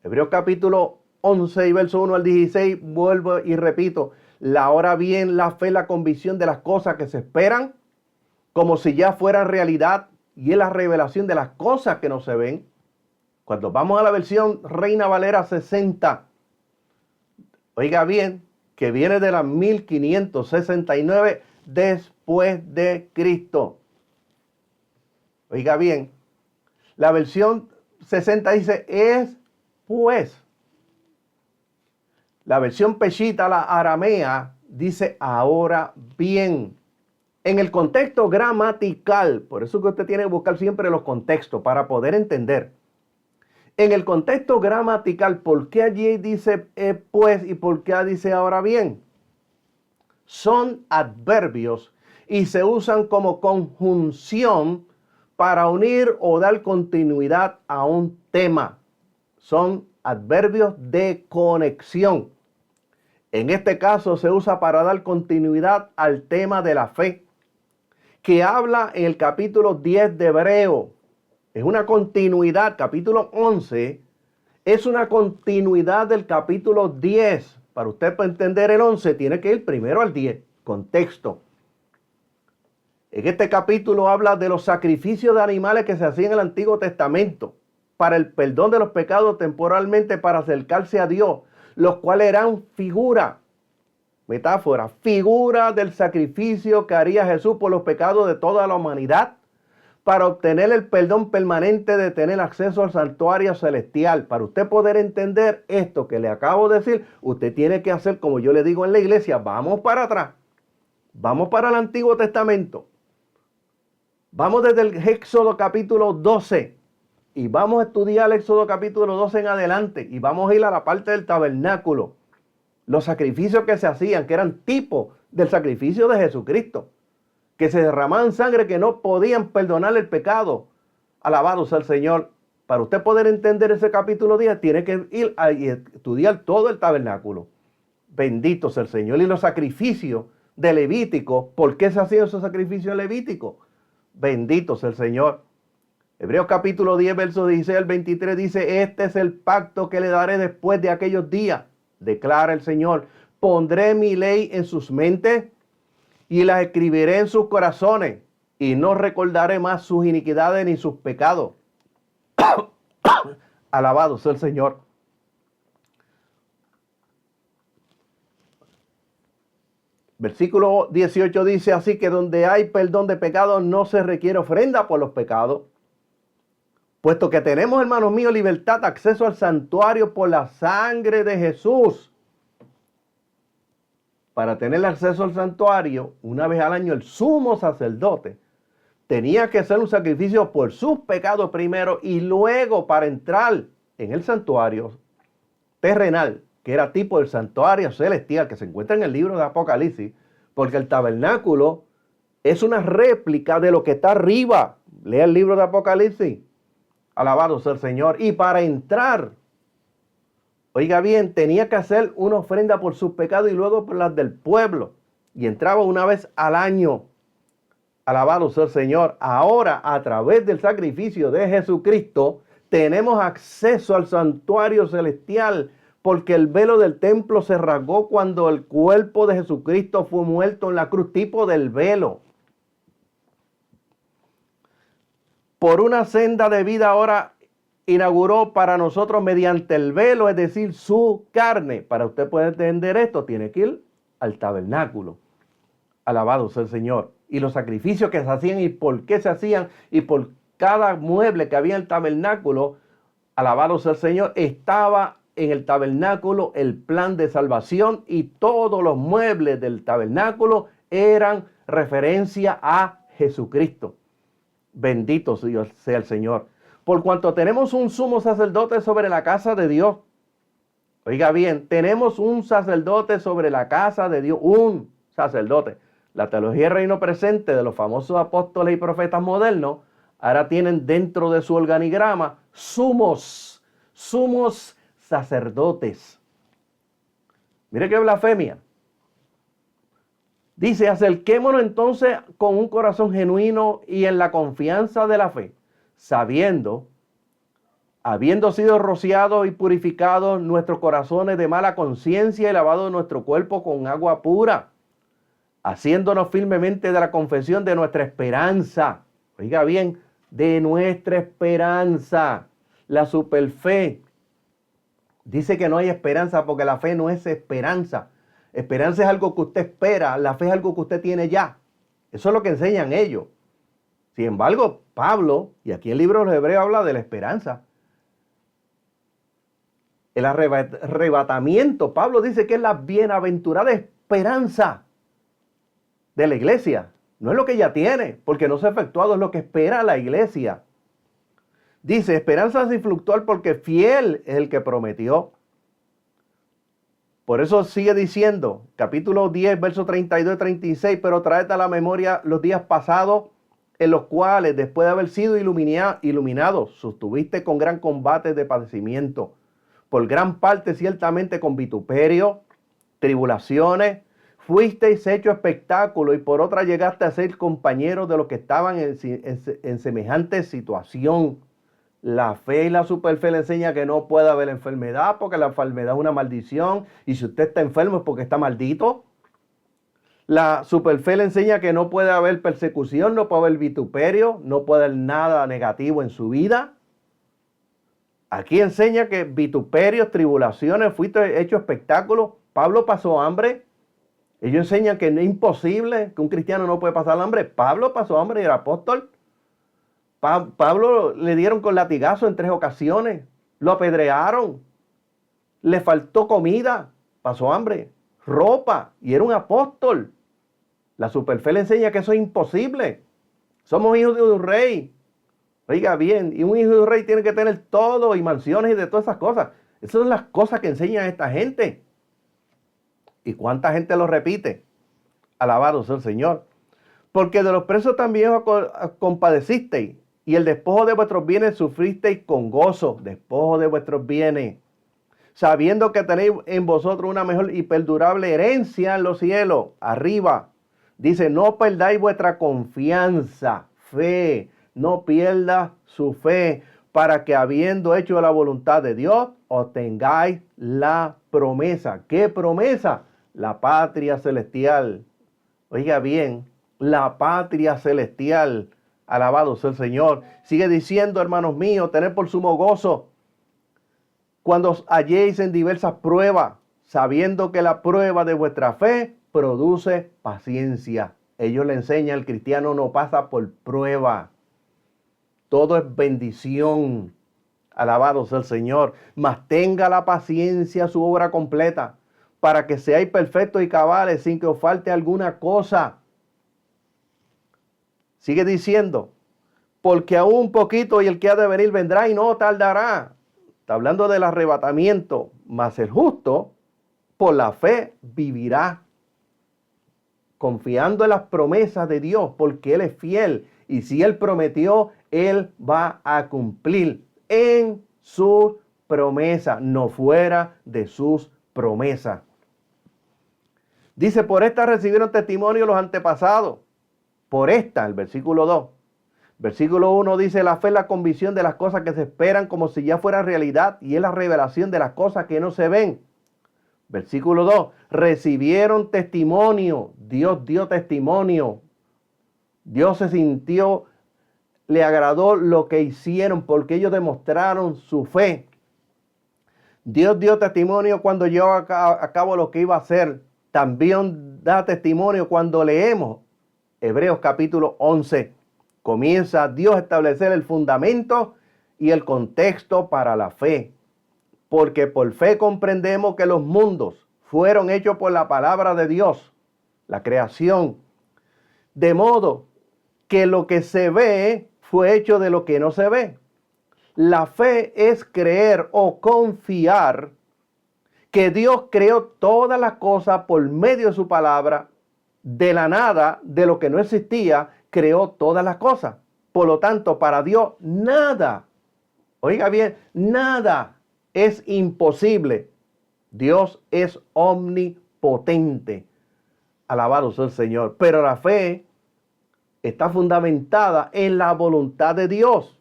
Hebreos capítulo 11 y verso 1 al 16. Vuelvo y repito. Ahora bien, la fe, la convicción de las cosas que se esperan como si ya fuera realidad, y es la revelación de las cosas que no se ven. Cuando vamos a la versión Reina Valera 60, oiga bien, que viene de la 1569 después de Cristo. Oiga bien, la versión 60 dice es pues. La versión Peshitta, la aramea, dice ahora bien. En el contexto gramatical, por eso que usted tiene que buscar siempre los contextos para poder entender. En el contexto gramatical, ¿por qué allí dice pues y por qué dice ahora bien? Son adverbios y se usan como conjunción para unir o dar continuidad a un tema. Son adverbios de conexión. En este caso se usa para dar continuidad al tema de la fe, que habla en el capítulo 10 de Hebreo. Es una continuidad, capítulo 11, es una continuidad del capítulo 10. Para usted entender el 11, tiene que ir primero al 10, contexto. En este capítulo habla de los sacrificios de animales que se hacían en el Antiguo Testamento para el perdón de los pecados temporalmente para acercarse a Dios, los cuales eran figura, metáfora, figura del sacrificio que haría Jesús por los pecados de toda la humanidad para obtener el perdón permanente de tener acceso al santuario celestial. Para usted poder entender esto que le acabo de decir, usted tiene que hacer como yo le digo en la iglesia, vamos para atrás, vamos para el Antiguo Testamento, vamos desde el Éxodo capítulo 12 y vamos a estudiar el Éxodo capítulo 12 en adelante y vamos a ir a la parte del tabernáculo, los sacrificios que se hacían, que eran tipo del sacrificio de Jesucristo, que se derramaban sangre que no podían perdonar el pecado. Alabado sea el Señor. Para usted poder entender ese capítulo 10, tiene que ir a estudiar todo el tabernáculo. Bendito sea el Señor. Y los sacrificios de Levítico, ¿por qué se hacían esos sacrificios levíticos? Bendito sea el Señor. Hebreos capítulo 10, verso 16 al 23 dice, este es el pacto que le daré después de aquellos días, declara el Señor. Pondré mi ley en sus mentes y las escribiré en sus corazones, y no recordaré más sus iniquidades ni sus pecados. Alabado sea el Señor. Versículo 18 dice, así que donde hay perdón de pecados no se requiere ofrenda por los pecados, puesto que tenemos, hermanos míos, libertad, acceso al santuario por la sangre de Jesús. Para tener acceso al santuario, una vez al año el sumo sacerdote tenía que hacer un sacrificio por sus pecados primero y luego para entrar en el santuario terrenal, que era tipo el santuario celestial que se encuentra en el libro de Apocalipsis, porque el tabernáculo es una réplica de lo que está arriba. Lea el libro de Apocalipsis. Alabado sea el Señor. Y para entrar, oiga bien, tenía que hacer una ofrenda por sus pecados y luego por las del pueblo. Y entraba una vez al año. Alabado sea el Señor. Ahora, a través del sacrificio de Jesucristo, tenemos acceso al santuario celestial, porque el velo del templo se rasgó cuando el cuerpo de Jesucristo fue muerto en la cruz, tipo del velo. Por una senda de vida ahora inauguró para nosotros mediante el velo, es decir, su carne. Para usted poder entender esto, tiene que ir al tabernáculo. Alabado sea el Señor. Y los sacrificios que se hacían y por qué se hacían y por cada mueble que había en el tabernáculo, alabado sea el Señor, estaba en el tabernáculo el plan de salvación y todos los muebles del tabernáculo eran referencia a Jesucristo. Bendito sea el Señor. Por cuanto tenemos un sumo sacerdote sobre la casa de Dios. Oiga bien, tenemos un sacerdote sobre la casa de Dios, un sacerdote. La teología del reino presente de los famosos apóstoles y profetas modernos, ahora tienen dentro de su organigrama sumos sacerdotes. Mire qué blasfemia. Dice, acerquémonos entonces con un corazón genuino y en la confianza de la fe, sabiendo, habiendo sido rociados y purificados nuestros corazones de mala conciencia y lavado nuestro cuerpo con agua pura. haciéndonos firmemente de la confesión de nuestra esperanza. Oiga bien, de nuestra esperanza, la superfe. Dice que no hay esperanza porque la fe no es esperanza. Esperanza es algo que usted espera, la fe es algo que usted tiene ya. Eso es lo que enseñan ellos. Sin embargo, Pablo, y aquí el libro de los Hebreos habla de la esperanza. El arrebatamiento, Pablo dice que es la bienaventurada esperanza de la iglesia. No es lo que ella tiene, porque no se ha efectuado, es lo que espera la iglesia. Dice, esperanza sin fluctuar porque fiel es el que prometió. Por eso sigue diciendo, capítulo 10, versos 32 y 36, pero tráete a la memoria los días pasados en los cuales, después de haber sido iluminados, sostuviste con gran combate de padecimiento, por gran parte ciertamente con vituperio, tribulaciones, fuisteis hecho espectáculo y por otra llegaste a ser compañeros de los que estaban en semejante situación. La fe y la superfe le enseña que no puede haber enfermedad porque la enfermedad es una maldición y si usted está enfermo es porque está maldito. La superfe le enseña que no puede haber persecución, no puede haber vituperio, no puede haber nada negativo en su vida. Aquí enseña que vituperios, tribulaciones, fuiste hecho espectáculo. Pablo pasó hambre. Ellos enseñan que no es imposible, que un cristiano no puede pasar hambre. Pablo pasó hambre y era apóstol. Pablo le dieron con latigazo en 3 ocasiones, lo apedrearon, le faltó comida, pasó hambre, ropa y era un apóstol. La superfe le enseña que eso es imposible. Somos hijos de un rey. Oiga bien, y un hijo de un rey tiene que tener todo y mansiones y de todas esas cosas. Esas son las cosas que enseñan esta gente. ¿Y cuánta gente lo repite? Alabado sea el Señor. Porque de los presos también os compadecisteis. Y el despojo de vuestros bienes sufristeis con gozo, despojo de vuestros bienes, sabiendo que tenéis en vosotros una mejor y perdurable herencia en los cielos, arriba. Dice, no perdáis vuestra confianza, fe, no pierda su fe, para que habiendo hecho la voluntad de Dios, obtengáis la promesa. ¿Qué promesa? La patria celestial. Oiga bien, la patria celestial. Alabado sea el Señor. Sigue diciendo, hermanos míos, tened por sumo gozo cuando os halléis en diversas pruebas, sabiendo que la prueba de vuestra fe produce paciencia. Ellos le enseñan, el cristiano no pasa por prueba. Todo es bendición. Alabado sea el Señor. Mas tenga la paciencia su obra completa, para que seáis perfectos y cabales sin que os falte alguna cosa. Sigue diciendo, porque aún un poquito y el que ha de venir vendrá y no tardará. Está hablando del arrebatamiento, mas el justo por la fe vivirá, confiando en las promesas de Dios, porque Él es fiel. Y si Él prometió, Él va a cumplir en sus promesas, no fuera de sus promesas. Dice, por esta recibieron testimonio los antepasados. Por esta, el versículo 2. Versículo 1 dice, la fe es la convicción de las cosas que se esperan como si ya fuera realidad y es la revelación de las cosas que no se ven. Versículo 2, recibieron testimonio, Dios dio testimonio. Dios se sintió, le agradó lo que hicieron porque ellos demostraron su fe. Dios dio testimonio cuando llevó a cabo lo que iba a hacer. También da testimonio cuando leemos Hebreos capítulo 11. Comienza Dios a establecer el fundamento y el contexto para la fe. Porque por fe comprendemos que los mundos fueron hechos por la palabra de Dios, la creación. De modo que lo que se ve fue hecho de lo que no se ve. La fe es creer o confiar que Dios creó todas las cosas por medio de su palabra. De la nada, de lo que no existía, creó todas las cosas. Por lo tanto, para Dios nada, oiga bien, nada es imposible. Dios es omnipotente. Alabado sea el Señor. Pero la fe está fundamentada en la voluntad de Dios.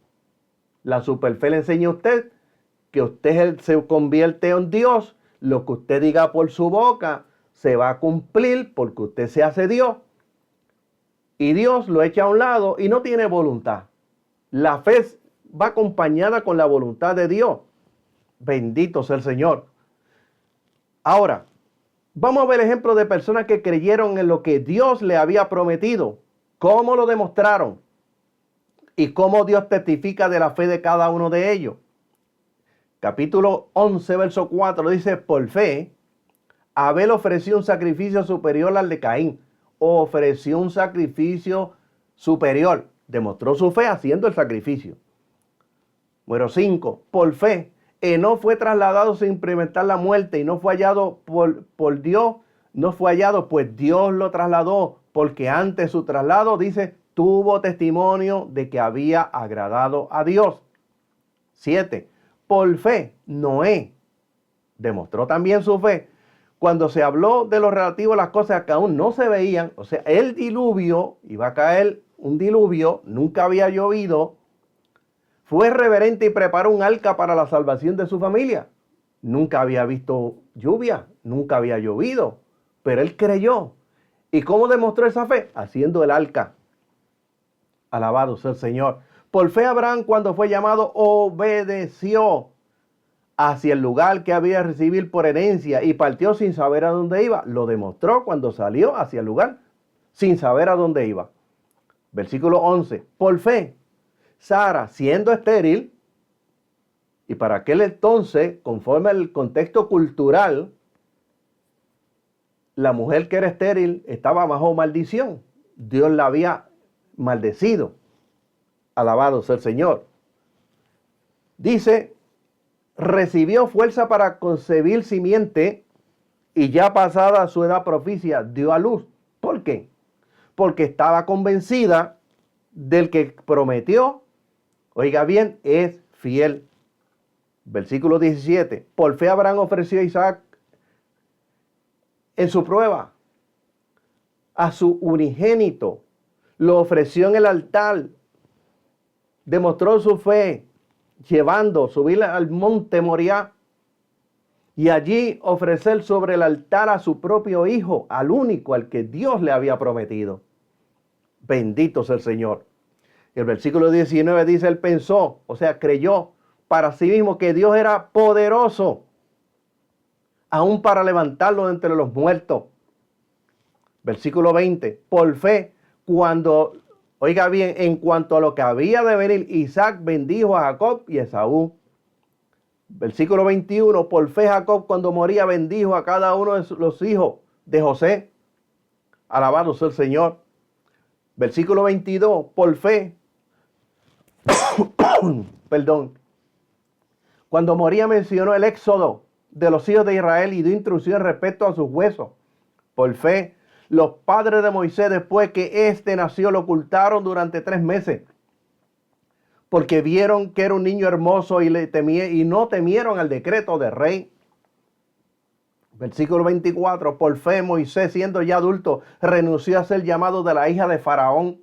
La superfe le enseña a usted que usted se convierte en Dios. Lo que usted diga por su boca se va a cumplir porque usted se hace Dios y Dios lo echa a un lado y no tiene voluntad. La fe va acompañada con la voluntad de Dios. Bendito sea el Señor. Ahora, vamos a ver ejemplos de personas que creyeron en lo que Dios le había prometido. ¿Cómo lo demostraron? Y cómo Dios testifica de la fe de cada uno de ellos. Capítulo 11, verso 4 dice, por fe, Abel ofreció un sacrificio superior al de Caín. Ofreció un sacrificio superior. Demostró su fe haciendo el sacrificio. Número 5, por fe, Enoc fue trasladado sin experimentar la muerte y no fue hallado por Dios. No fue hallado, pues Dios lo trasladó, porque antes su traslado, dice, tuvo testimonio de que había agradado a Dios. 7. Por fe, Noé demostró también su fe. Cuando se habló de lo relativo a las cosas que aún no se veían, o sea, el diluvio, iba a caer un diluvio, nunca había llovido, fue reverente y preparó un arca para la salvación de su familia. Nunca había visto lluvia, nunca había llovido, pero él creyó. ¿Y cómo demostró esa fe? Haciendo el arca. Alabado sea el Señor. Por fe Abraham, cuando fue llamado, obedeció hacia el lugar que había de recibir por herencia y partió sin saber a dónde iba. Lo demostró cuando salió hacia el lugar sin saber a dónde iba. Versículo 11. Por fe, Sara, siendo estéril, y para aquel entonces, conforme al contexto cultural, la mujer que era estéril estaba bajo maldición. Dios la había maldecido. Alabado sea el Señor. Dice, recibió fuerza para concebir simiente y ya pasada su edad propicia dio a luz. ¿Por qué? Porque estaba convencida del que prometió, oiga bien, es fiel. Versículo 17. Por fe Abraham ofreció a Isaac en su prueba, a su unigénito, lo ofreció en el altar, demostró su fe, subir al monte Moriah y allí ofrecer sobre el altar a su propio hijo, al único al que Dios le había prometido. Bendito sea el Señor. El versículo 19 dice, él pensó, o sea, creyó para sí mismo que Dios era poderoso, aún para levantarlo de entre los muertos. Versículo 20, por fe, cuando, oiga bien, en cuanto a lo que había de venir, Isaac bendijo a Jacob y a Esaú. Versículo 21, por fe Jacob cuando moría bendijo a cada uno de los hijos de José. Alabado sea el Señor. Versículo 22, por fe, perdón, cuando moría mencionó el éxodo de los hijos de Israel y dio instrucción respecto a sus huesos. Por fe, los padres de Moisés, después que éste nació, lo ocultaron durante 3 meses, porque vieron que era un niño hermoso y no temieron al decreto del rey. Versículo 24, por fe Moisés, siendo ya adulto, renunció a ser llamado de la hija de Faraón,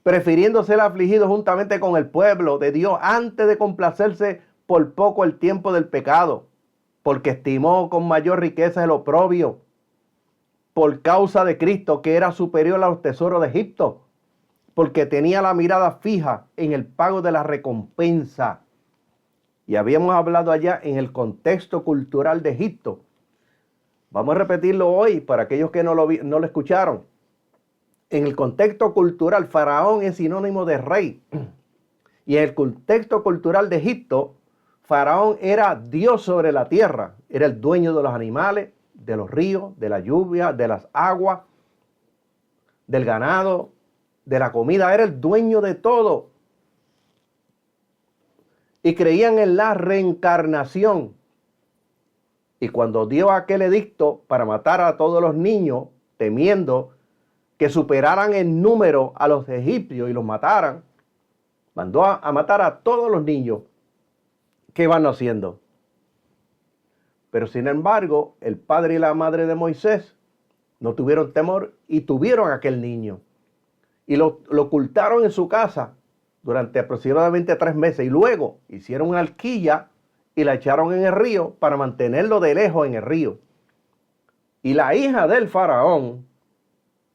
prefiriendo ser afligido juntamente con el pueblo de Dios antes de complacerse por poco el tiempo del pecado, porque estimó con mayor riqueza el oprobio por causa de Cristo, que era superior a los tesoros de Egipto, porque tenía la mirada fija en el pago de la recompensa. Y habíamos hablado allá en el contexto cultural de Egipto. Vamos a repetirlo hoy para aquellos que no lo escucharon. En el contexto cultural, Faraón es sinónimo de rey. Y en el contexto cultural de Egipto, Faraón era Dios sobre la tierra. Era el dueño de los animales, de los ríos, de la lluvia, de las aguas, del ganado, de la comida. Era el dueño de todo. Y creían en la reencarnación. Y cuando dio aquel edicto para matar a todos los niños, temiendo que superaran en número a los egipcios y los mataran, mandó a matar a todos los niños que van naciendo. Pero sin embargo, el padre y la madre de Moisés no tuvieron temor y tuvieron a aquel niño. Y lo ocultaron en su casa durante aproximadamente 3 meses. Y luego hicieron una alquilla y la echaron en el río para mantenerlo de lejos en el río. Y la hija del faraón,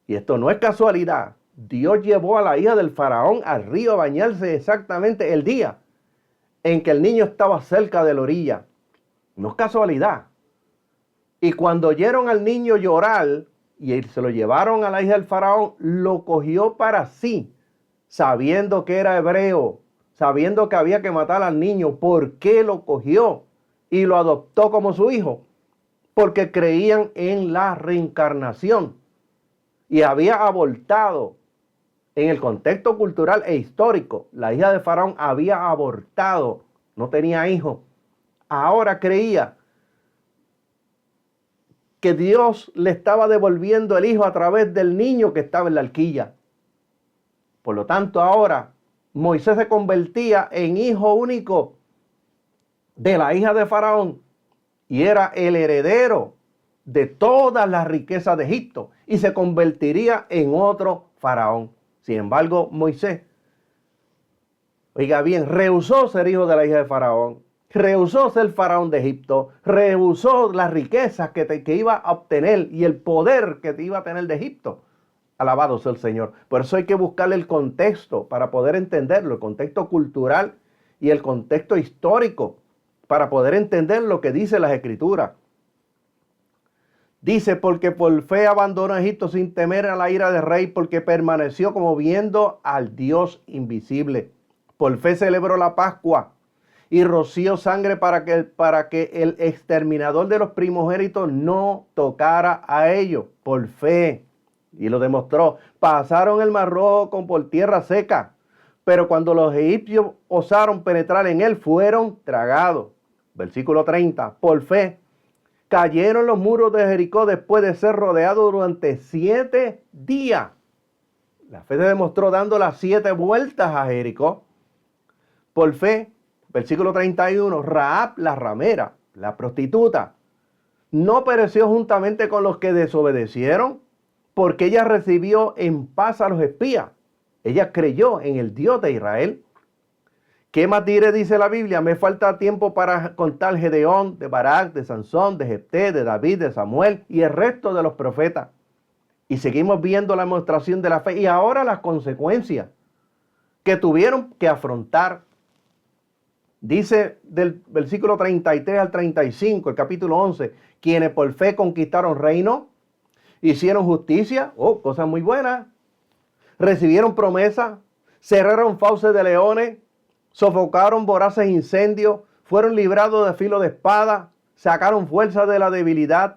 y esto no es casualidad, Dios llevó a la hija del faraón al río a bañarse exactamente el día en que el niño estaba cerca de la orilla. No es casualidad. Y cuando oyeron al niño llorar y se lo llevaron a la hija del faraón, lo cogió para sí, sabiendo que era hebreo, sabiendo que había que matar al niño. ¿Por qué lo cogió y lo adoptó como su hijo? Porque creían en la reencarnación y había abortado. En el contexto cultural e histórico, la hija de faraón había abortado, no tenía hijo. Ahora creía que Dios le estaba devolviendo el hijo a través del niño que estaba en la arquilla. Por lo tanto, ahora Moisés se convertía en hijo único de la hija de faraón y era el heredero de todas las riquezas de Egipto y se convertiría en otro faraón. Sin embargo, Moisés, oiga bien, rehusó ser hijo de la hija de faraón, rehusó ser faraón de Egipto, rehusó las riquezas que iba a obtener y el poder que iba a tener de Egipto. Alabado sea el Señor. Por eso hay que buscarle el contexto para poder entenderlo, el contexto cultural y el contexto histórico para poder entender lo que dice las Escrituras. Dice, porque por fe abandonó Egipto sin temer a la ira del rey, porque permaneció como viendo al Dios invisible. Por fe celebró la Pascua y roció sangre para que el exterminador de los primogénitos no tocara a ellos. Por fe. Y lo demostró. Pasaron el Mar Rojo por tierra seca, pero cuando los egipcios osaron penetrar en él, fueron tragados. Versículo 30. Por fe cayeron los muros de Jericó después de ser rodeados durante 7 días. La fe se demostró dando las 7 vueltas a Jericó. Por fe, versículo 31, Rahab, la ramera, la prostituta, no pereció juntamente con los que desobedecieron, porque ella recibió en paz a los espías. Ella creyó en el Dios de Israel. ¿Qué más diré? Dice la Biblia. Me falta tiempo para contar Gedeón, de Barak, de Sansón, de Jefté, de David, de Samuel y el resto de los profetas. Y seguimos viendo la demostración de la fe y ahora las consecuencias que tuvieron que afrontar. Dice del versículo 33 al 35, el capítulo 11, quienes por fe conquistaron reino, hicieron justicia, cosas muy buenas, recibieron promesas, cerraron fauces de leones, sofocaron voraces incendios, fueron librados de filo de espada, sacaron fuerza de la debilidad,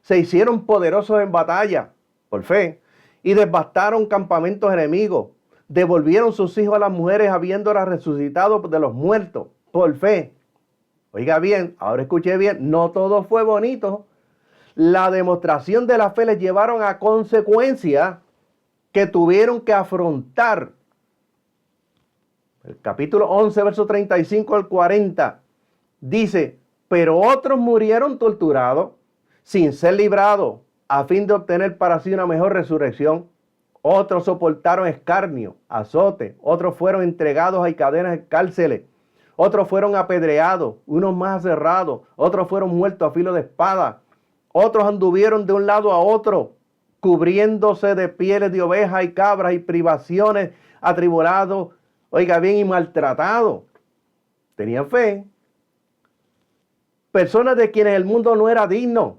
se hicieron poderosos en batalla, por fe, y devastaron campamentos enemigos, devolvieron sus hijos a las mujeres habiéndolas resucitado de los muertos, por fe. Oiga bien, ahora escuché bien, no todo fue bonito. La demostración de la fe les llevaron a consecuencias que tuvieron que afrontar. El capítulo 11, verso 35 al 40, dice, pero otros murieron torturados sin ser librados, a fin de obtener para sí una mejor resurrección. Otros soportaron escarnio, azote, otros fueron entregados a cadenas en cárceles, otros fueron apedreados, unos más aserrados, otros fueron muertos a filo de espada, otros anduvieron de un lado a otro, cubriéndose de pieles de ovejas y cabras y privaciones, atribulados, oiga bien, y maltratados. Tenían fe. Personas de quienes el mundo no era digno.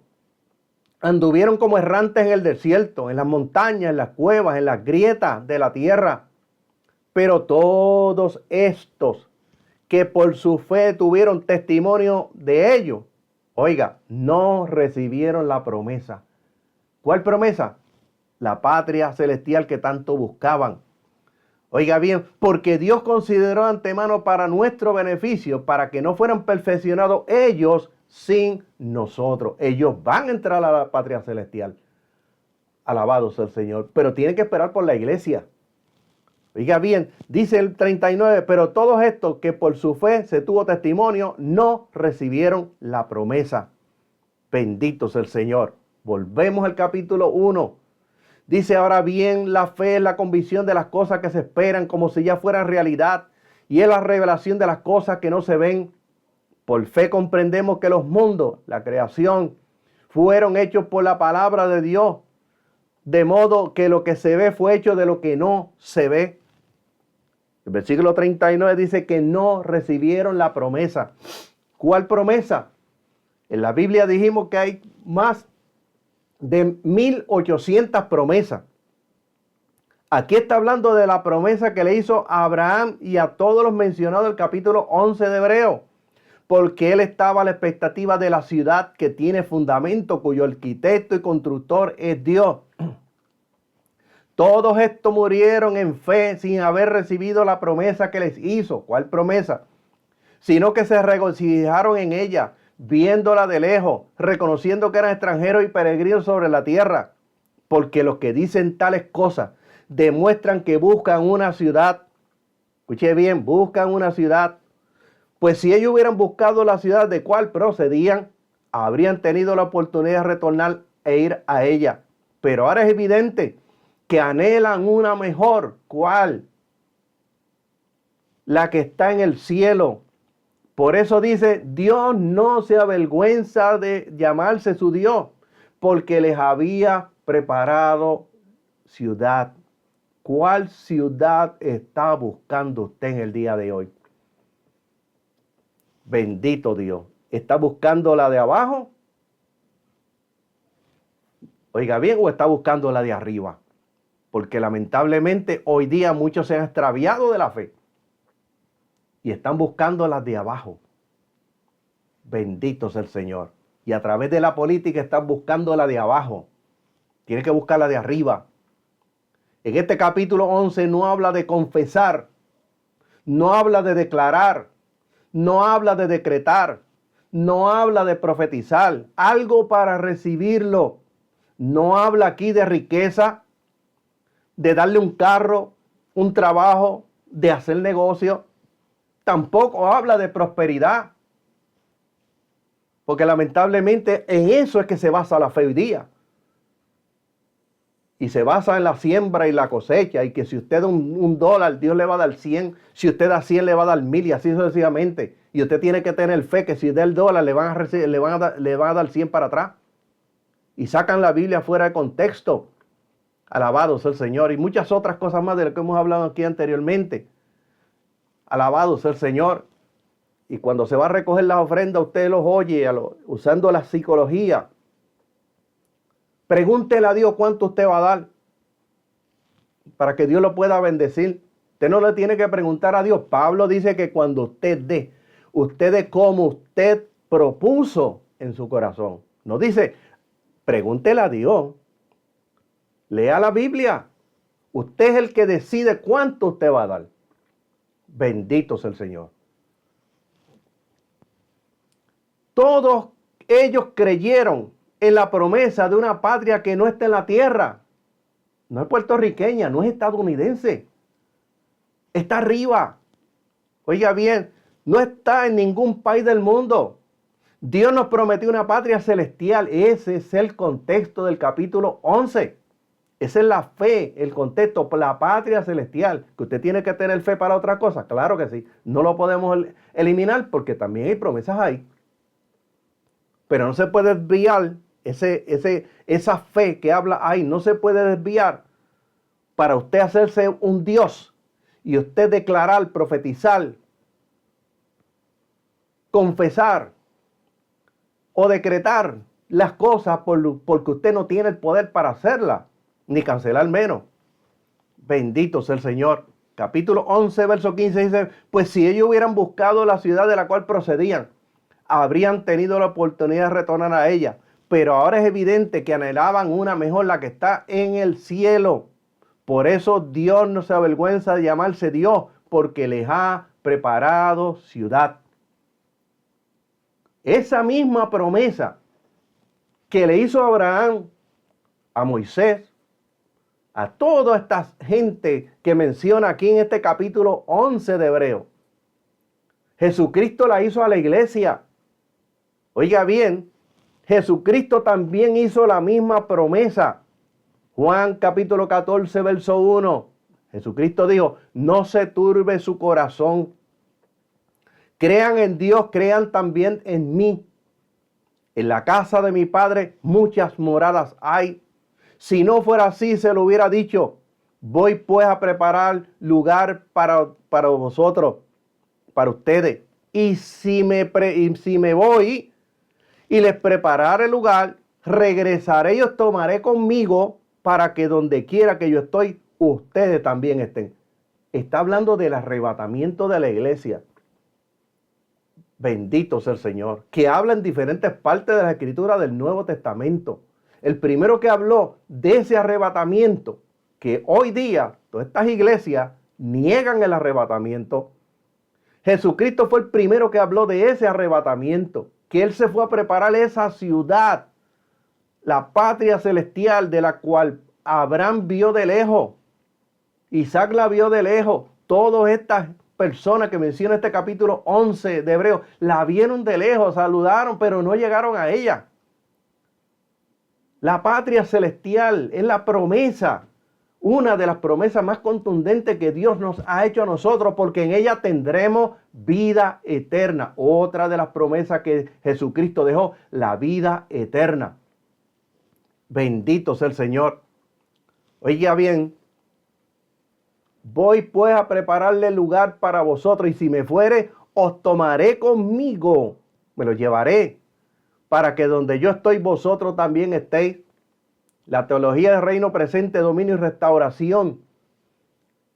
Anduvieron como errantes en el desierto, en las montañas, en las cuevas, en las grietas de la tierra. Pero todos estos que por su fe tuvieron testimonio de ello, oiga, no recibieron la promesa. ¿Cuál promesa? La patria celestial que tanto buscaban. Oiga bien, porque Dios consideró de antemano para nuestro beneficio, para que no fueran perfeccionados ellos sin nosotros. Ellos van a entrar a la patria celestial. Alabado sea el Señor. Pero tienen que esperar por la iglesia. Oiga bien, dice el 39, pero todos estos que por su fe se tuvo testimonio, no recibieron la promesa. Bendito sea el Señor. Volvemos al capítulo 1. Dice, ahora bien, la fe es la convicción de las cosas que se esperan como si ya fueran realidad, y es la revelación de las cosas que no se ven. Por fe comprendemos que los mundos, la creación, fueron hechos por la palabra de Dios, de modo que lo que se ve fue hecho de lo que no se ve. El versículo 39 dice que no recibieron la promesa. ¿Cuál promesa? En la Biblia dijimos que hay más de 1800 promesas. Aquí está hablando de la promesa que le hizo a Abraham y a todos los mencionados del capítulo 11 de Hebreo, porque él estaba a la expectativa de la ciudad que tiene fundamento, cuyo arquitecto y constructor es Dios. Todos estos murieron en fe sin haber recibido la promesa que les hizo. ¿Cuál promesa? Sino que se regocijaron en ella, viéndola de lejos, reconociendo que eran extranjeros y peregrinos sobre la tierra. Porque los que dicen tales cosas demuestran que buscan una ciudad. Escuche bien, buscan una ciudad. Pues si ellos hubieran buscado la ciudad de cual procedían, habrían tenido la oportunidad de retornar e ir a ella. Pero ahora es evidente que anhelan una mejor. ¿Cuál? La que está en el cielo. Por eso dice, Dios no se avergüenza de llamarse su Dios, porque les había preparado ciudad. ¿Cuál ciudad está buscando usted en el día de hoy? Bendito Dios. ¿Está buscando la de abajo? Oiga bien, ¿o está buscando la de arriba? Porque lamentablemente hoy día muchos se han extraviado de la fe y están buscando las de abajo. Bendito sea el Señor. Y a través de la política están buscando la de abajo. Tiene que buscar la de arriba. En este capítulo 11 no habla de confesar, no habla de declarar, no habla de decretar, no habla de profetizar, algo para recibirlo. No habla aquí de riqueza, de darle un carro, un trabajo, de hacer negocio. Tampoco habla de prosperidad. Porque lamentablemente en eso es que se basa la fe hoy día. Y se basa en la siembra y la cosecha. Y que si usted da un dólar, Dios le va a dar 100. Si usted da 100, le va a dar 1000 y así sucesivamente. Y usted tiene que tener fe que si da el dólar, le van a dar 100 para atrás. Y sacan la Biblia fuera de contexto. Alabado sea el Señor. Y muchas otras cosas más de lo que hemos hablado aquí anteriormente. Alabado sea el Señor. Y cuando se va a recoger las ofrendas, usted los oye usando la psicología. Pregúntele a Dios cuánto usted va a dar para que Dios lo pueda bendecir. Usted no le tiene que preguntar a Dios. Pablo dice que cuando usted dé como usted propuso en su corazón. No dice, pregúntele a Dios. Lea la Biblia. Usted es el que decide cuánto usted va a dar. Bendito sea el Señor. Todos ellos creyeron en la promesa de una patria que no está en la tierra. No es puertorriqueña, no es estadounidense. Está arriba. Oiga bien, no está en ningún país del mundo. Dios nos prometió una patria celestial. Ese es el contexto del capítulo 11. Esa es la fe, el contexto, la patria celestial. Que usted tiene que tener fe para otra cosa. Claro que sí. No lo podemos eliminar porque también hay promesas ahí. Pero no se puede desviar esa fe que habla ahí. No se puede desviar para usted hacerse un Dios y usted declarar, profetizar, confesar o decretar las cosas porque usted no tiene el poder para hacerlas, ni cancelar menos. Bendito sea el Señor. Capítulo 11, verso 15 dice, pues si ellos hubieran buscado la ciudad de la cual procedían, habrían tenido la oportunidad de retornar a ella. Pero ahora es evidente que anhelaban una mejor, la que está en el cielo. Por eso Dios no se avergüenza de llamarse Dios, porque les ha preparado ciudad. Esa misma promesa que le hizo Abraham, a Moisés, a toda esta gente que menciona aquí en este capítulo 11 de Hebreo, Jesucristo la hizo a la iglesia. Oiga bien, Jesucristo también hizo la misma promesa. Juan capítulo 14, verso 1. Jesucristo dijo, no se turbe su corazón. Crean en Dios, crean también en mí. En la casa de mi Padre muchas moradas hay. Si no fuera así, se lo hubiera dicho. Voy pues a preparar lugar para vosotros, para ustedes. Y si me voy y les prepararé el lugar, regresaré y os tomaré conmigo para que donde quiera que yo estoy, ustedes también estén. Está hablando del arrebatamiento de la iglesia. Bendito sea el Señor, que habla en diferentes partes de la Escritura del Nuevo Testamento. El primero que habló de ese arrebatamiento, que hoy día todas estas iglesias niegan el arrebatamiento. Jesucristo fue el primero que habló de ese arrebatamiento, que Él se fue a preparar esa ciudad, la patria celestial de la cual Abraham vio de lejos, Isaac la vio de lejos, todas estas personas que menciona este capítulo 11 de Hebreos, la vieron de lejos, saludaron, pero no llegaron a ella. La patria celestial es la promesa, una de las promesas más contundentes que Dios nos ha hecho a nosotros, porque en ella tendremos vida eterna. Otra de las promesas que Jesucristo dejó, la vida eterna. Bendito sea el Señor. Oiga bien, voy pues a prepararle lugar para vosotros, y si me fuere, os tomaré conmigo, me lo llevaré, para que donde yo estoy, vosotros también estéis. La teología del reino presente, dominio y restauración.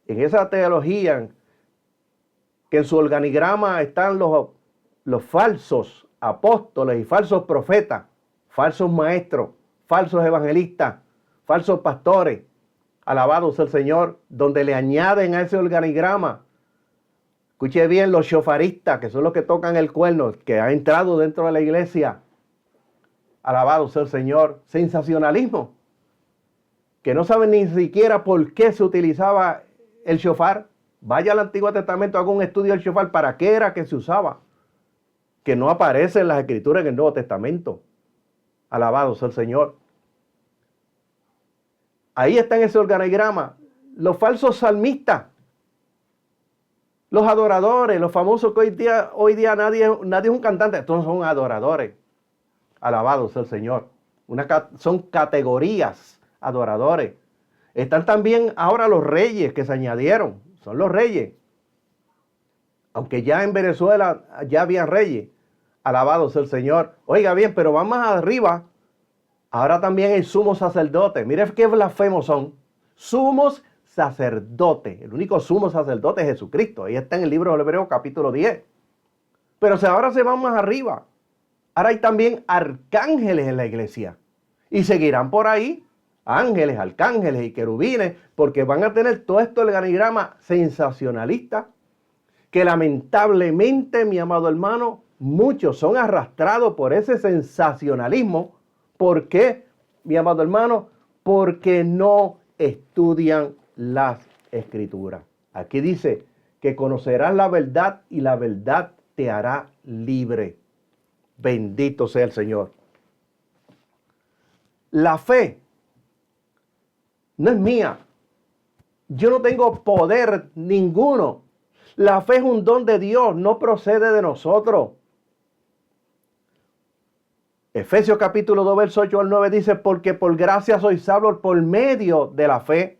En esa teología, que en su organigrama están los falsos apóstoles y falsos profetas, falsos maestros, falsos evangelistas, falsos pastores, alabado sea el Señor, donde le añaden a ese organigrama, escuche bien, los shofaristas, que son los que tocan el cuerno, que han entrado dentro de la iglesia, alabado sea el Señor, sensacionalismo, que no saben ni siquiera por qué se utilizaba el shofar. Vaya al Antiguo Testamento, haga un estudio del shofar, para qué era que se usaba, que no aparece en las Escrituras en el Nuevo Testamento, alabado sea el Señor. Ahí está en ese organigrama los falsos salmistas, los adoradores, los famosos que hoy día nadie es un cantante, estos son adoradores. Alabado sea el Señor. Son categorías adoradores. Están también ahora los reyes que se añadieron, son los reyes. Aunque ya en Venezuela ya había reyes. Alabado sea el Señor. Oiga bien, pero va más arriba. Ahora también el sumo sacerdote. Mire qué blasfemos son. Sumos sacerdotes. El único sumo sacerdote es Jesucristo. Ahí está en el libro de Hebreos capítulo 10. Pero ahora se van más arriba. Ahora hay también arcángeles en la iglesia. Y seguirán por ahí ángeles, arcángeles y querubines, porque van a tener todo esto el organigrama sensacionalista, que lamentablemente, mi amado hermano, muchos son arrastrados por ese sensacionalismo. ¿Por qué, mi amado hermano? Porque no estudian las Escrituras. Aquí dice que conocerás la verdad y la verdad te hará libre. Bendito sea el Señor. La fe no es mía. Yo no tengo poder ninguno. La fe es un don de Dios, no procede de nosotros. Efesios capítulo 2, verso 8 al 9 dice, porque por gracia sois salvos por medio de la fe,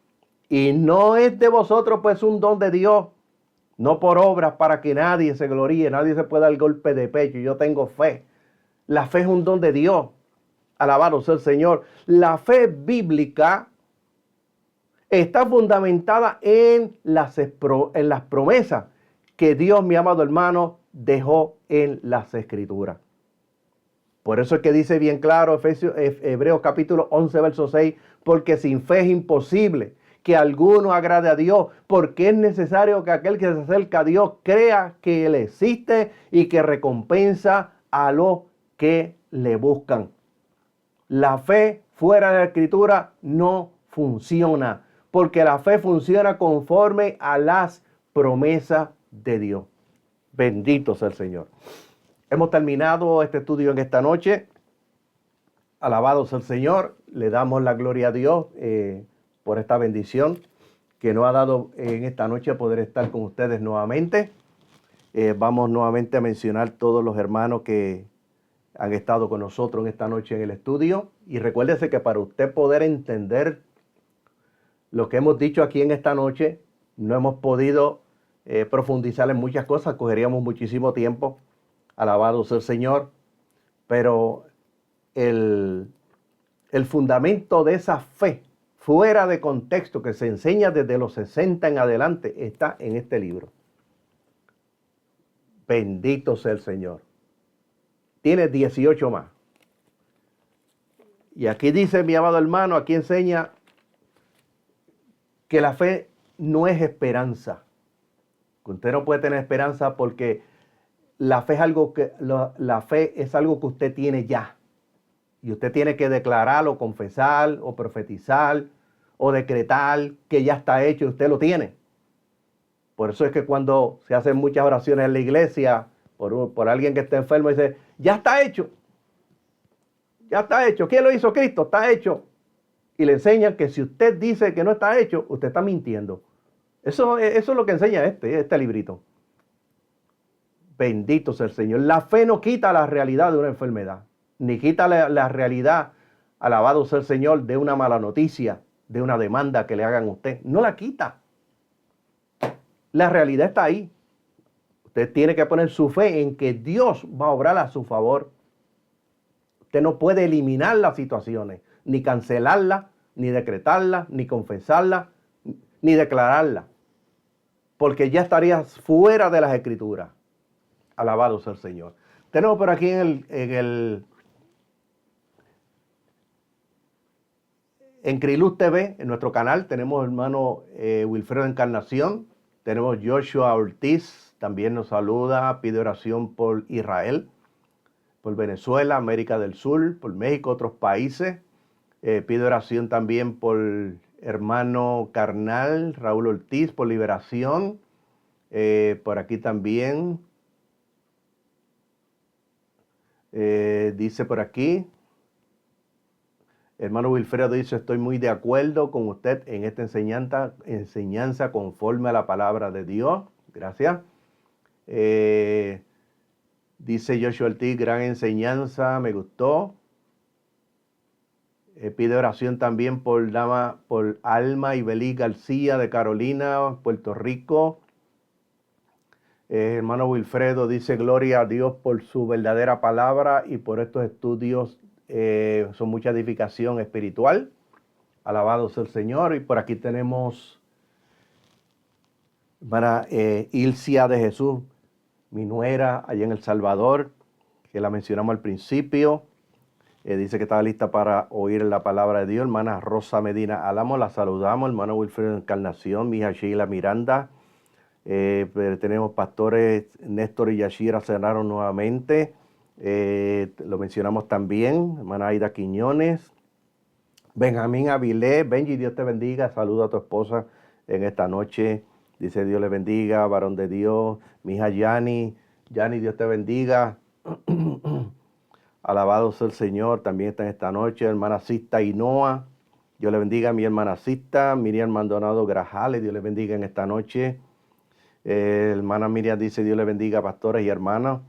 y no es de vosotros, pues un don de Dios, no por obras, para que nadie se gloríe, nadie se pueda dar golpe de pecho. Yo tengo fe. La fe es un don de Dios. Alabado sea el Señor. La fe bíblica está fundamentada en las promesas que Dios, mi amado hermano, dejó en las Escrituras. Por eso es que dice bien claro Hebreos capítulo 11, verso 6, porque sin fe es imposible que alguno agrade a Dios, porque es necesario que aquel que se acerca a Dios crea que Él existe y que recompensa a los que le buscan. La fe fuera de la Escritura no funciona, porque la fe funciona conforme a las promesas de Dios. Bendito sea el Señor. Hemos terminado este estudio en esta noche. Alabado sea el Señor. Le damos la gloria a Dios por esta bendición que nos ha dado en esta noche poder estar con ustedes nuevamente. Vamos nuevamente a mencionar todos los hermanos que han estado con nosotros en esta noche en el estudio. Y recuérdese que para usted poder entender lo que hemos dicho aquí en esta noche, no hemos podido profundizar en muchas cosas, cogeríamos muchísimo tiempo, alabado sea el Señor, pero el fundamento de esa fe, fuera de contexto, que se enseña desde los 60 en adelante, está en este libro. Bendito sea el Señor. Tiene 18 más. Y aquí dice, mi amado hermano, aquí enseña que la fe no es esperanza. Usted no puede tener esperanza porque la fe es algo que usted tiene ya. Y usted tiene que declarar o confesar o profetizar o decretar que ya está hecho y usted lo tiene. Por eso es que cuando se hacen muchas oraciones en la iglesia por alguien que está enfermo, dice, ya está hecho. Ya está hecho. ¿Quién lo hizo? Cristo. Está hecho. Y le enseñan que si usted dice que no está hecho, usted está mintiendo. Eso es lo que enseña este librito. Bendito sea el Señor. La fe no quita la realidad de una enfermedad, ni quita la realidad, alabado sea el Señor, de una mala noticia, de una demanda que le hagan a usted. No la quita. La realidad está ahí. Usted tiene que poner su fe en que Dios va a obrar a su favor. Usted no puede eliminar las situaciones, ni cancelarlas, ni decretarlas, ni confesarlas, ni declararlas, porque ya estarías fuera de las Escrituras. Alabado sea el Señor. Tenemos por aquí en Criluz TV, en nuestro canal, tenemos hermano Wilfredo Encarnación, tenemos Joshua Ortiz, también nos saluda, pide oración por Israel, por Venezuela, América del Sur, por México, otros países. Pide oración también por hermano carnal Raúl Ortiz, por liberación. Por aquí también. Dice por aquí, hermano Wilfredo dice, estoy muy de acuerdo con usted en esta enseñanza conforme a la palabra de Dios. Gracias. Dice Joshua Ortiz, gran enseñanza, me gustó. Pide oración también por Alma Ibelí García de Carolina, Puerto Rico. Hermano Wilfredo dice, gloria a Dios por su verdadera palabra y por estos estudios, son mucha edificación espiritual. Alabado sea el Señor. Y por aquí tenemos hermana Ilcia de Jesús, mi nuera, allá en El Salvador, que la mencionamos al principio. Dice que estaba lista para oír la palabra de Dios. Hermana Rosa Medina Álamo, la saludamos. Hermano Wilfredo Encarnación, mi hija Sheila Miranda. Tenemos pastores Néstor y Yashira cerraron nuevamente. Lo mencionamos también. Hermana Aida Quiñones. Benjamín Avilés. Benji, Dios te bendiga. Saluda a tu esposa en esta noche. Dice Dios le bendiga, varón de Dios. Mi hija Yani. Yani, Dios te bendiga. Alabado sea el Señor, también está en esta noche, hermana Sista Inoa, Dios le bendiga a mi hermana Sista, Miriam Maldonado Grajales, Dios le bendiga en esta noche. Hermana Miriam dice, Dios le bendiga, pastores y hermanos.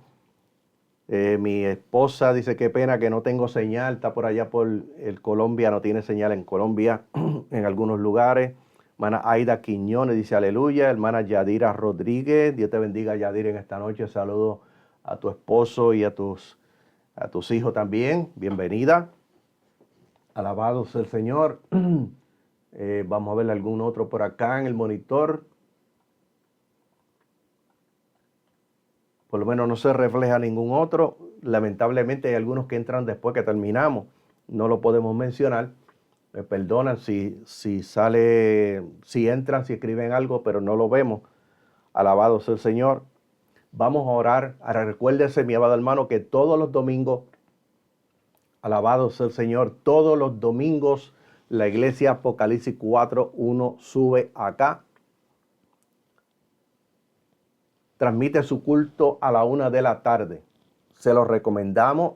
Mi esposa dice, qué pena que no tengo señal, está por allá por el Colombia, no tiene señal en Colombia, en algunos lugares. Hermana Aida Quiñones dice, aleluya. Hermana Yadira Rodríguez, Dios te bendiga, Yadira, en esta noche. Saludo a tu esposo y a tus hijos también, bienvenida. Alabado sea el Señor. Vamos a ver algún otro por acá en el monitor. Por lo menos no se refleja ningún otro. Lamentablemente hay algunos que entran después que terminamos. No lo podemos mencionar. Me perdonan si entran, si escriben algo, pero no lo vemos. Alabado sea el Señor. Vamos a orar. Ahora recuérdese, mi amado hermano, que todos los domingos, alabado sea el Señor, todos los domingos la iglesia Apocalipsis 4:1 sube acá. Transmite su culto a la 1 de la tarde. Se lo recomendamos.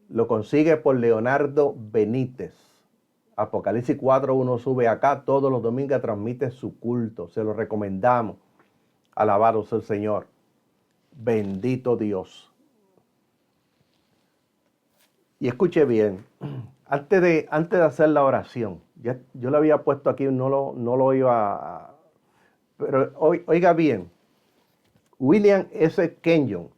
Lo consigue por Leonardo Benítez. Apocalipsis 4:1 sube acá. Todos los domingos transmite su culto. Se lo recomendamos. Alabado sea el Señor. Bendito Dios. Y escuche bien, antes de hacer la oración, yo lo había puesto aquí, no lo iba a... Pero oiga bien, William S. Kenyon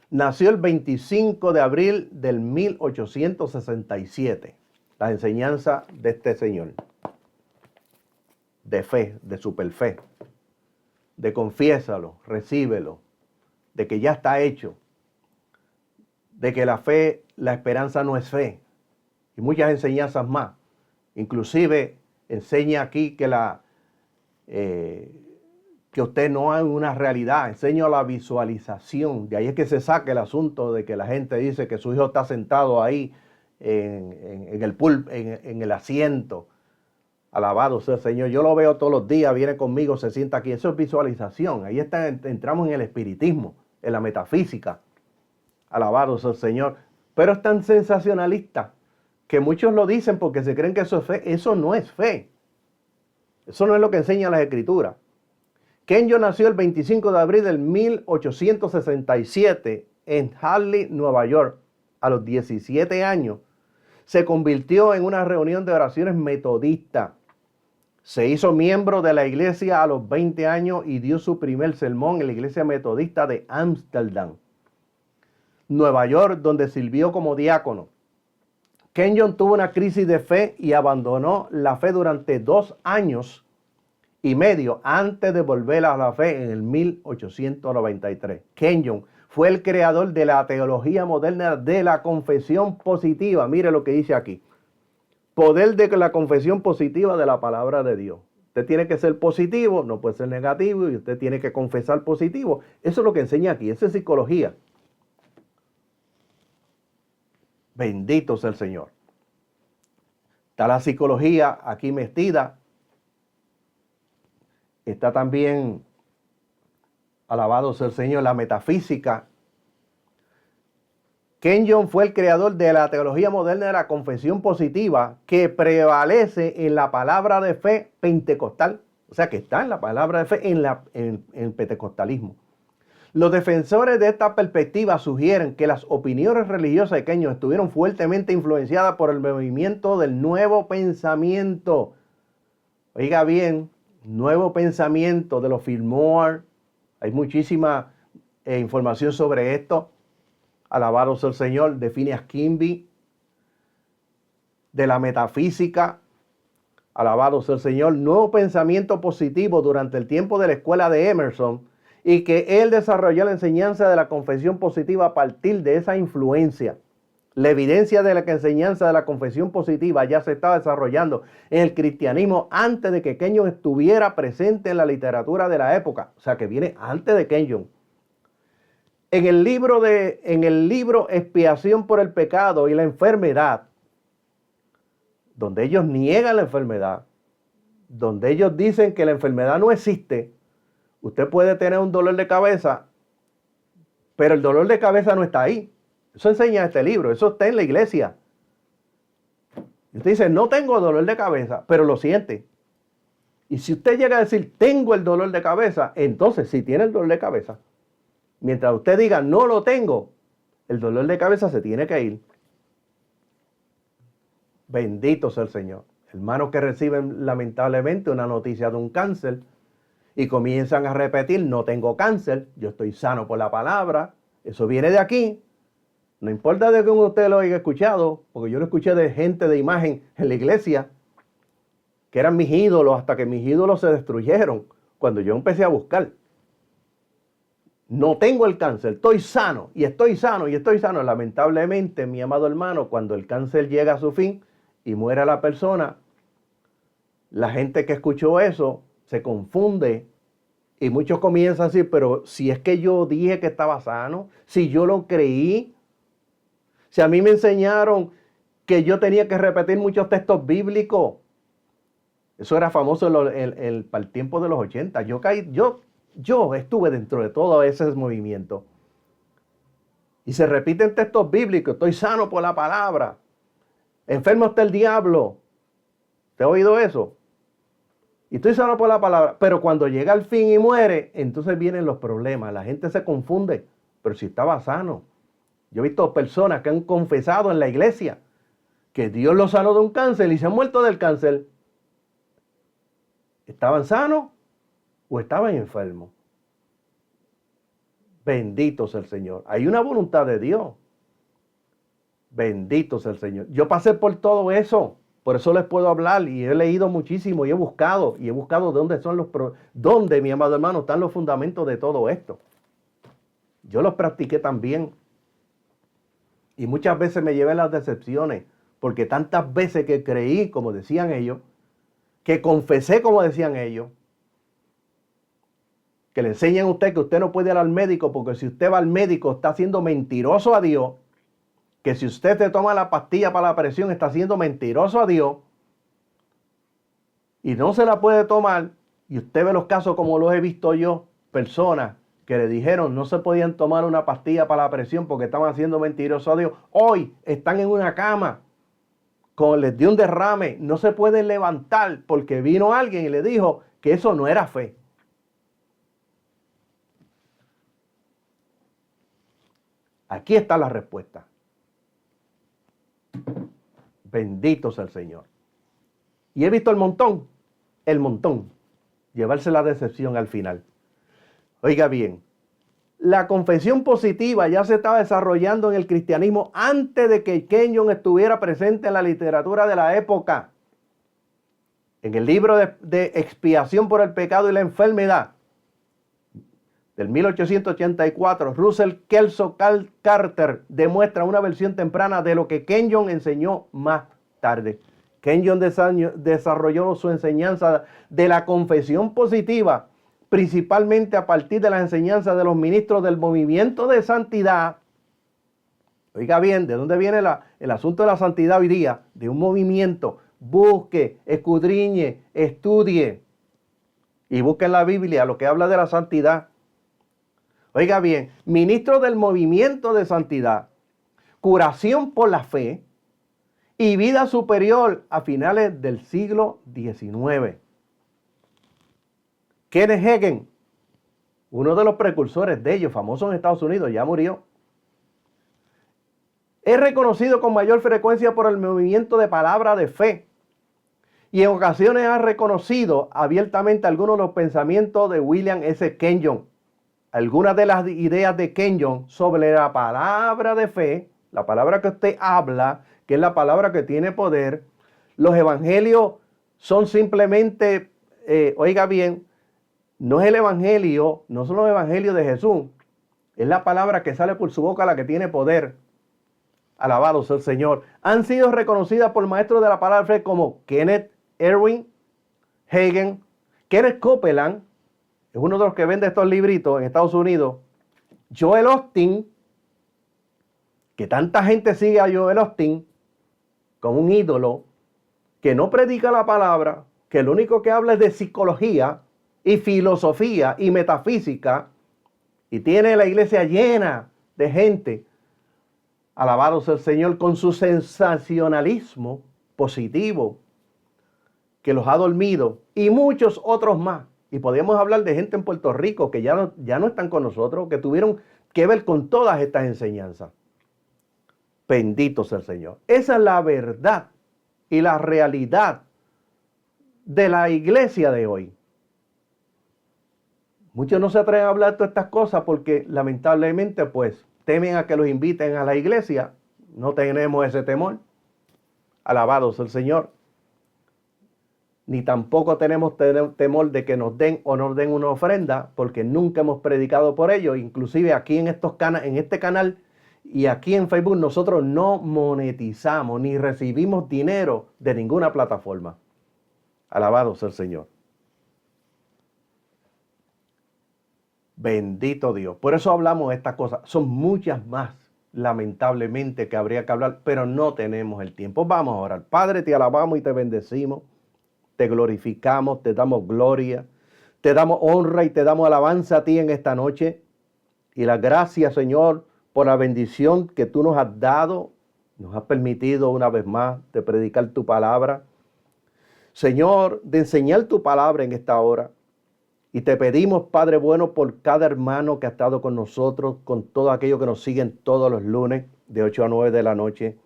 nació el 25 de abril del 1867. La enseñanza de este señor, de fe, de superfe, de confiésalo, recíbelo, de que ya está hecho, de que la fe, la esperanza no es fe, y muchas enseñanzas más. Inclusive enseña aquí que que usted no hay una realidad, enseña la visualización. De ahí es que se saca el asunto de que la gente dice que su hijo está sentado ahí en el asiento. Alabado sea el Señor. Yo lo veo todos los días, viene conmigo, se sienta aquí. Eso es visualización. Ahí entramos en el espiritismo, en la metafísica. Alabado sea el Señor. Pero es tan sensacionalista que muchos lo dicen porque se creen que eso es fe. Eso no es fe. Eso no es lo que enseña las Escrituras. Kenyon nació el 25 de abril del 1867 en Harley, Nueva York. A los 17 años se convirtió en una reunión de oraciones metodista. Se hizo miembro de la iglesia a los 20 años y dio su primer sermón en la iglesia metodista de Ámsterdam, Nueva York, donde sirvió como diácono. Kenyon tuvo una crisis de fe y abandonó la fe durante 2 años y medio antes de volver a la fe en el 1893. Kenyon fue el creador de la teología moderna de la confesión positiva. Mire lo que dice aquí. Poder de la confesión positiva de la palabra de Dios. Usted tiene que ser positivo, no puede ser negativo, y usted tiene que confesar positivo. Eso es lo que enseña aquí, eso es psicología. Bendito sea el Señor. Está la psicología aquí metida. Está también, alabado sea el Señor, la metafísica. Kenyon fue el creador de la teología moderna de la confesión positiva que prevalece en la palabra de fe pentecostal. O sea, que está en la palabra de fe en el pentecostalismo. Los defensores de esta perspectiva sugieren que las opiniones religiosas de Kenyon estuvieron fuertemente influenciadas por el movimiento del nuevo pensamiento. Oiga bien, nuevo pensamiento de los Fillmore. Hay muchísima información sobre esto. Alabado sea el Señor, de Phineas Kimby, de la metafísica. Alabado sea el Señor, nuevo pensamiento positivo durante el tiempo de la escuela de Emerson, y que él desarrolló la enseñanza de la confesión positiva a partir de esa influencia. La evidencia de la enseñanza de la confesión positiva ya se estaba desarrollando en el cristianismo antes de que Kenyon estuviera presente en la literatura de la época. O sea, que viene antes de Kenyon. En el libro Expiación por el pecado y la enfermedad, donde ellos niegan la enfermedad, donde ellos dicen que la enfermedad no existe, usted puede tener un dolor de cabeza, pero el dolor de cabeza no está ahí. Eso enseña este libro, eso está en la iglesia. Y usted dice, no tengo dolor de cabeza, pero lo siente. Y si usted llega a decir, tengo el dolor de cabeza, entonces sí tiene el dolor de cabeza. Mientras usted diga, no lo tengo, el dolor de cabeza se tiene que ir. Bendito sea el Señor. Hermanos que reciben lamentablemente una noticia de un cáncer y comienzan a repetir, no tengo cáncer, yo estoy sano por la palabra. Eso viene de aquí. No importa de cómo usted lo haya escuchado, porque yo lo escuché de gente de imagen en la iglesia, que eran mis ídolos, hasta que mis ídolos se destruyeron cuando yo empecé a buscar. No tengo el cáncer, estoy sano y estoy sano y estoy sano. Lamentablemente, mi amado hermano, cuando el cáncer llega a su fin y muere la persona, la gente que escuchó eso se confunde y muchos comienzan a decir, pero si es que yo dije que estaba sano, si yo lo creí, si a mí me enseñaron que yo tenía que repetir muchos textos bíblicos. Eso era famoso para el tiempo de los 80. Yo estuve dentro de todo ese movimiento. Y se repiten textos bíblicos. Estoy sano por la palabra. Enfermo está el diablo. ¿Te ha oído eso? Y estoy sano por la palabra. Pero cuando llega al fin y muere, entonces vienen los problemas. La gente se confunde. Pero si estaba sano. Yo he visto personas que han confesado en la iglesia que Dios los sanó de un cáncer y se han muerto del cáncer. ¿Estaban sanos o estaban enfermos? Bendito sea el Señor. Hay una voluntad de Dios. Bendito sea el Señor. Yo pasé por todo eso. Por eso les puedo hablar y he leído muchísimo y he buscado dónde son dónde, mi amado hermano, están los fundamentos de todo esto. Yo los practiqué también. Y muchas veces me llevé las decepciones, porque tantas veces que creí, como decían ellos, que confesé, como decían ellos, que le enseñan a usted que usted no puede ir al médico, porque si usted va al médico está siendo mentiroso a Dios, que si usted se toma la pastilla para la presión está siendo mentiroso a Dios, y no se la puede tomar, y usted ve los casos como los he visto yo, personas que le dijeron no se podían tomar una pastilla para la presión porque estaban haciendo mentiroso a Dios, hoy están en una cama, les dio un derrame, no se pueden levantar porque vino alguien y le dijo que eso no era fe. Aquí está la respuesta. Bendito sea el Señor. Y he visto el montón, llevarse la decepción al final. Oiga bien, la confesión positiva ya se estaba desarrollando en el cristianismo antes de que Kenyon estuviera presente en la literatura de la época. En el libro de expiación por el pecado y la enfermedad del 1884, Russell Kelso Carter demuestra una versión temprana de lo que Kenyon enseñó más tarde. Kenyon desarrolló su enseñanza de la confesión positiva principalmente a partir de las enseñanzas de los ministros del movimiento de santidad. Oiga bien, ¿de dónde viene el asunto de la santidad hoy día? De un movimiento. Busque, escudriñe, estudie y busque en la Biblia lo que habla de la santidad. Oiga bien, ministros del movimiento de santidad, curación por la fe y vida superior a finales del siglo XIX. Kenneth Hagin, uno de los precursores de ellos, famoso en Estados Unidos, ya murió. Es reconocido con mayor frecuencia por el movimiento de palabra de fe y en ocasiones ha reconocido abiertamente algunos de los pensamientos de William S. Kenyon. Algunas de las ideas de Kenyon sobre la palabra de fe, la palabra que usted habla, que es la palabra que tiene poder. Los evangelios son simplemente, oiga bien, no es el evangelio, no son los evangelios de Jesús. Es la palabra que sale por su boca la que tiene poder. Alabado sea el Señor. Han sido reconocidas por maestros de la palabra de fe como Kenneth Erwin, Hagin, Kenneth Copeland, es uno de los que vende estos libritos en Estados Unidos, Joel Osteen, que tanta gente sigue a Joel Osteen como un ídolo, que no predica la palabra, que lo único que habla es de psicología y filosofía y metafísica, y tiene la iglesia llena de gente, alabado sea el Señor, con su sensacionalismo positivo, que los ha dormido, y muchos otros más. Y podríamos hablar de gente en Puerto Rico que ya no están con nosotros, que tuvieron que ver con todas estas enseñanzas. Bendito sea el Señor. Esa es la verdad y la realidad de la iglesia de hoy. Muchos no se atreven a hablar de todas estas cosas porque lamentablemente pues temen a que los inviten a la iglesia. No tenemos ese temor. Alabado sea el Señor. Ni tampoco tenemos temor de que nos den o nos den una ofrenda, porque nunca hemos predicado por ello. Inclusive aquí en este canal y aquí en Facebook nosotros no monetizamos ni recibimos dinero de ninguna plataforma. Alabado sea el Señor. Bendito Dios. Por eso hablamos de estas cosas. Son muchas más, lamentablemente, que habría que hablar, pero no tenemos el tiempo. Vamos a orar. Padre, te alabamos y te bendecimos. Te glorificamos, te damos gloria, te damos honra y te damos alabanza a ti en esta noche. Y las gracias, Señor, por la bendición que tú nos has dado, nos has permitido una vez más de predicar tu palabra. Señor, de enseñar tu palabra en esta hora. Y te pedimos, Padre bueno, por cada hermano que ha estado con nosotros, con todos aquellos que nos siguen todos los lunes de 8 a 9 de la noche,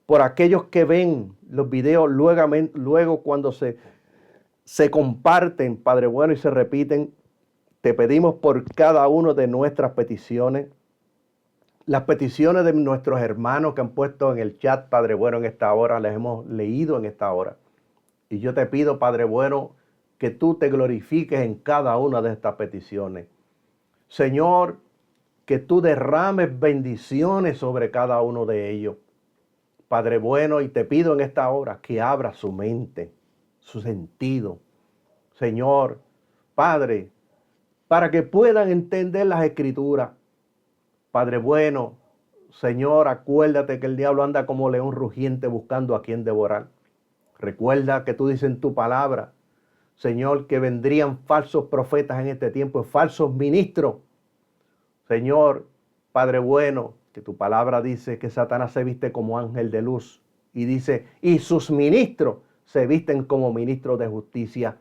por aquellos que ven los videos luego cuando se comparten, Padre bueno, y se repiten. Te pedimos por cada uno de nuestras peticiones, las peticiones de nuestros hermanos que han puesto en el chat, Padre bueno, en esta hora, les hemos leído en esta hora. Y yo te pido, Padre bueno, que tú te glorifiques en cada una de estas peticiones. Señor, que tú derrames bendiciones sobre cada uno de ellos. Padre bueno, y te pido en esta hora que abra su mente, su sentido. Señor, Padre, para que puedan entender las Escrituras. Padre bueno, Señor, acuérdate que el diablo anda como león rugiente buscando a quien devorar. Recuerda que tú dices en tu palabra, Señor, que vendrían falsos profetas en este tiempo, falsos ministros. Señor, Padre bueno, que tu palabra dice que Satanás se viste como ángel de luz. Y dice, y sus ministros se visten como ministros de justicia.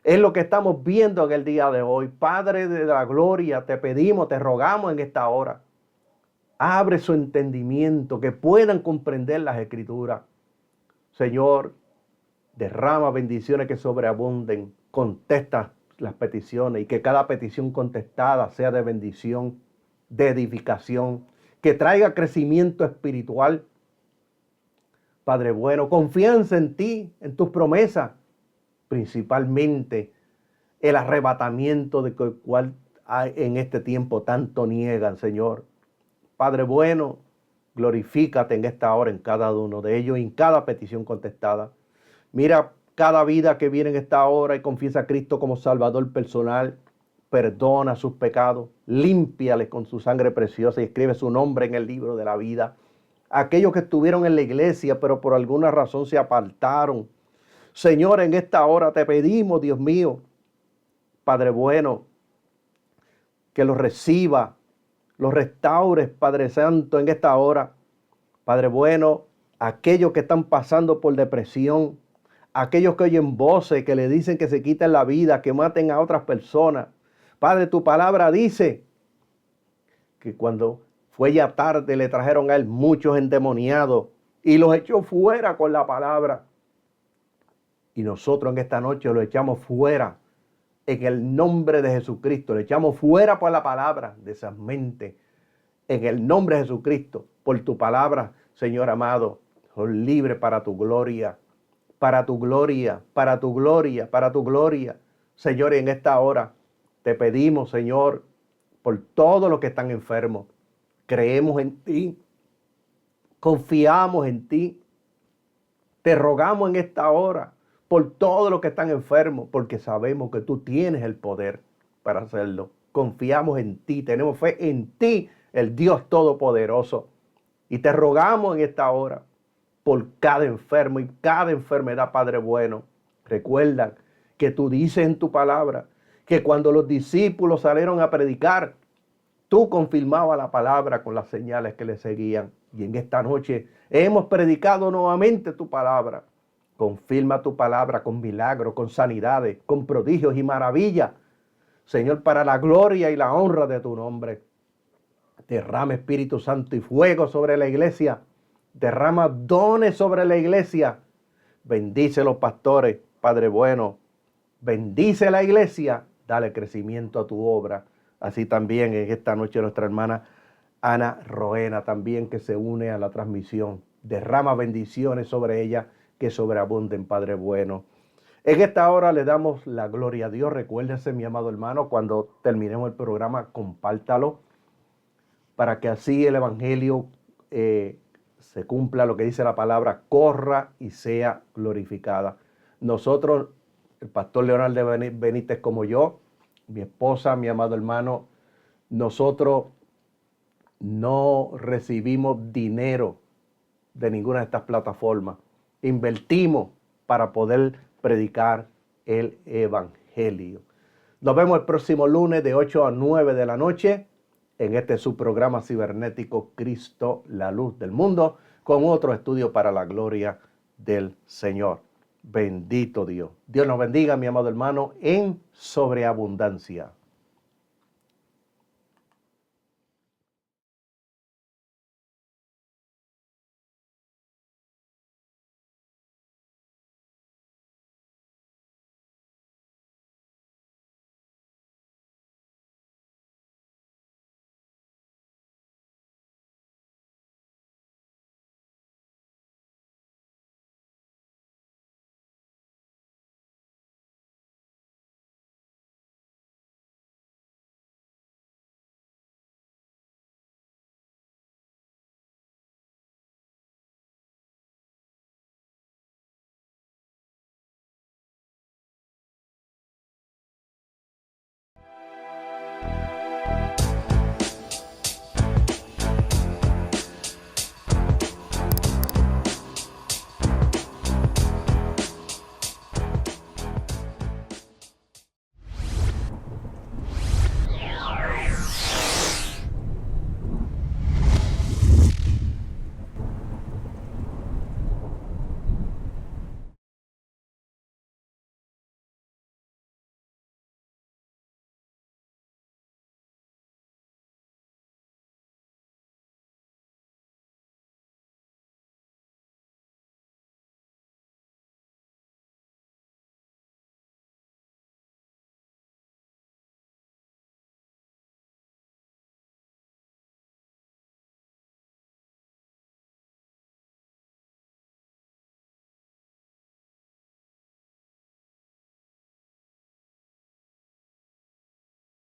Es lo que estamos viendo en el día de hoy. Padre de la gloria, te pedimos, te rogamos en esta hora. Abre su entendimiento, que puedan comprender las Escrituras. Señor, derrama bendiciones que sobreabunden. Contesta las peticiones y que cada petición contestada sea de bendición, de edificación, que traiga crecimiento espiritual. Padre bueno, confianza en ti, en tus promesas, principalmente el arrebatamiento de cual en este tiempo tanto niegan, Señor. Padre bueno, glorifícate en esta hora en cada uno de ellos y en cada petición contestada. Mira cada vida que viene en esta hora y confiesa a Cristo como Salvador personal. Perdona sus pecados, límpiales con su sangre preciosa y escribe su nombre en el libro de la vida. Aquellos que estuvieron en la iglesia pero por alguna razón se apartaron. Señor, en esta hora te pedimos, Dios mío, Padre bueno, que los reciba, los restaures, Padre Santo, en esta hora. Padre bueno, aquellos que están pasando por depresión, aquellos que oyen voces que le dicen que se quiten la vida, que maten a otras personas. Padre, tu palabra dice que cuando fue ya tarde le trajeron a él muchos endemoniados y los echó fuera con la palabra. Y nosotros en esta noche lo echamos fuera en el nombre de Jesucristo. Le echamos fuera por la palabra de esas mentes. En el nombre de Jesucristo, por tu palabra, Señor amado, son libres para tu gloria, para tu gloria, para tu gloria, para tu gloria. Señor, y en esta hora te pedimos, Señor, por todos los que están enfermos. Creemos en ti, confiamos en ti. Te rogamos en esta hora por todos los que están enfermos, porque sabemos que tú tienes el poder para hacerlo. Confiamos en ti, tenemos fe en ti, el Dios Todopoderoso. Y te rogamos en esta hora por cada enfermo y cada enfermedad, Padre bueno. Recuerda que tú dices en tu palabra que cuando los discípulos salieron a predicar, tú confirmabas la palabra con las señales que le seguían. Y en esta noche hemos predicado nuevamente tu palabra. Confirma tu palabra con milagros, con sanidades, con prodigios y maravillas. Señor, para la gloria y la honra de tu nombre. Derrama Espíritu Santo y fuego sobre la iglesia. Derrama dones sobre la iglesia. Bendice los pastores, Padre bueno. Bendice la iglesia. Dale crecimiento a tu obra. Así también en esta noche nuestra hermana Ana Roena también que se une a la transmisión. Derrama bendiciones sobre ella que sobreabunden, Padre bueno. En esta hora le damos la gloria a Dios. Recuérdese, mi amado hermano, cuando terminemos el programa, compártalo para que así el evangelio se cumpla lo que dice la palabra, corra y sea glorificada. Nosotros, el pastor Leonardo Benítez como yo, mi esposa, mi amado hermano, nosotros no recibimos dinero de ninguna de estas plataformas. Invertimos para poder predicar el evangelio. Nos vemos el próximo lunes de 8 a 9 de la noche en este subprograma cibernético Cristo, la luz del mundo, con otro estudio para la gloria del Señor. Bendito Dios. Dios nos bendiga, mi amado hermano, en sobreabundancia.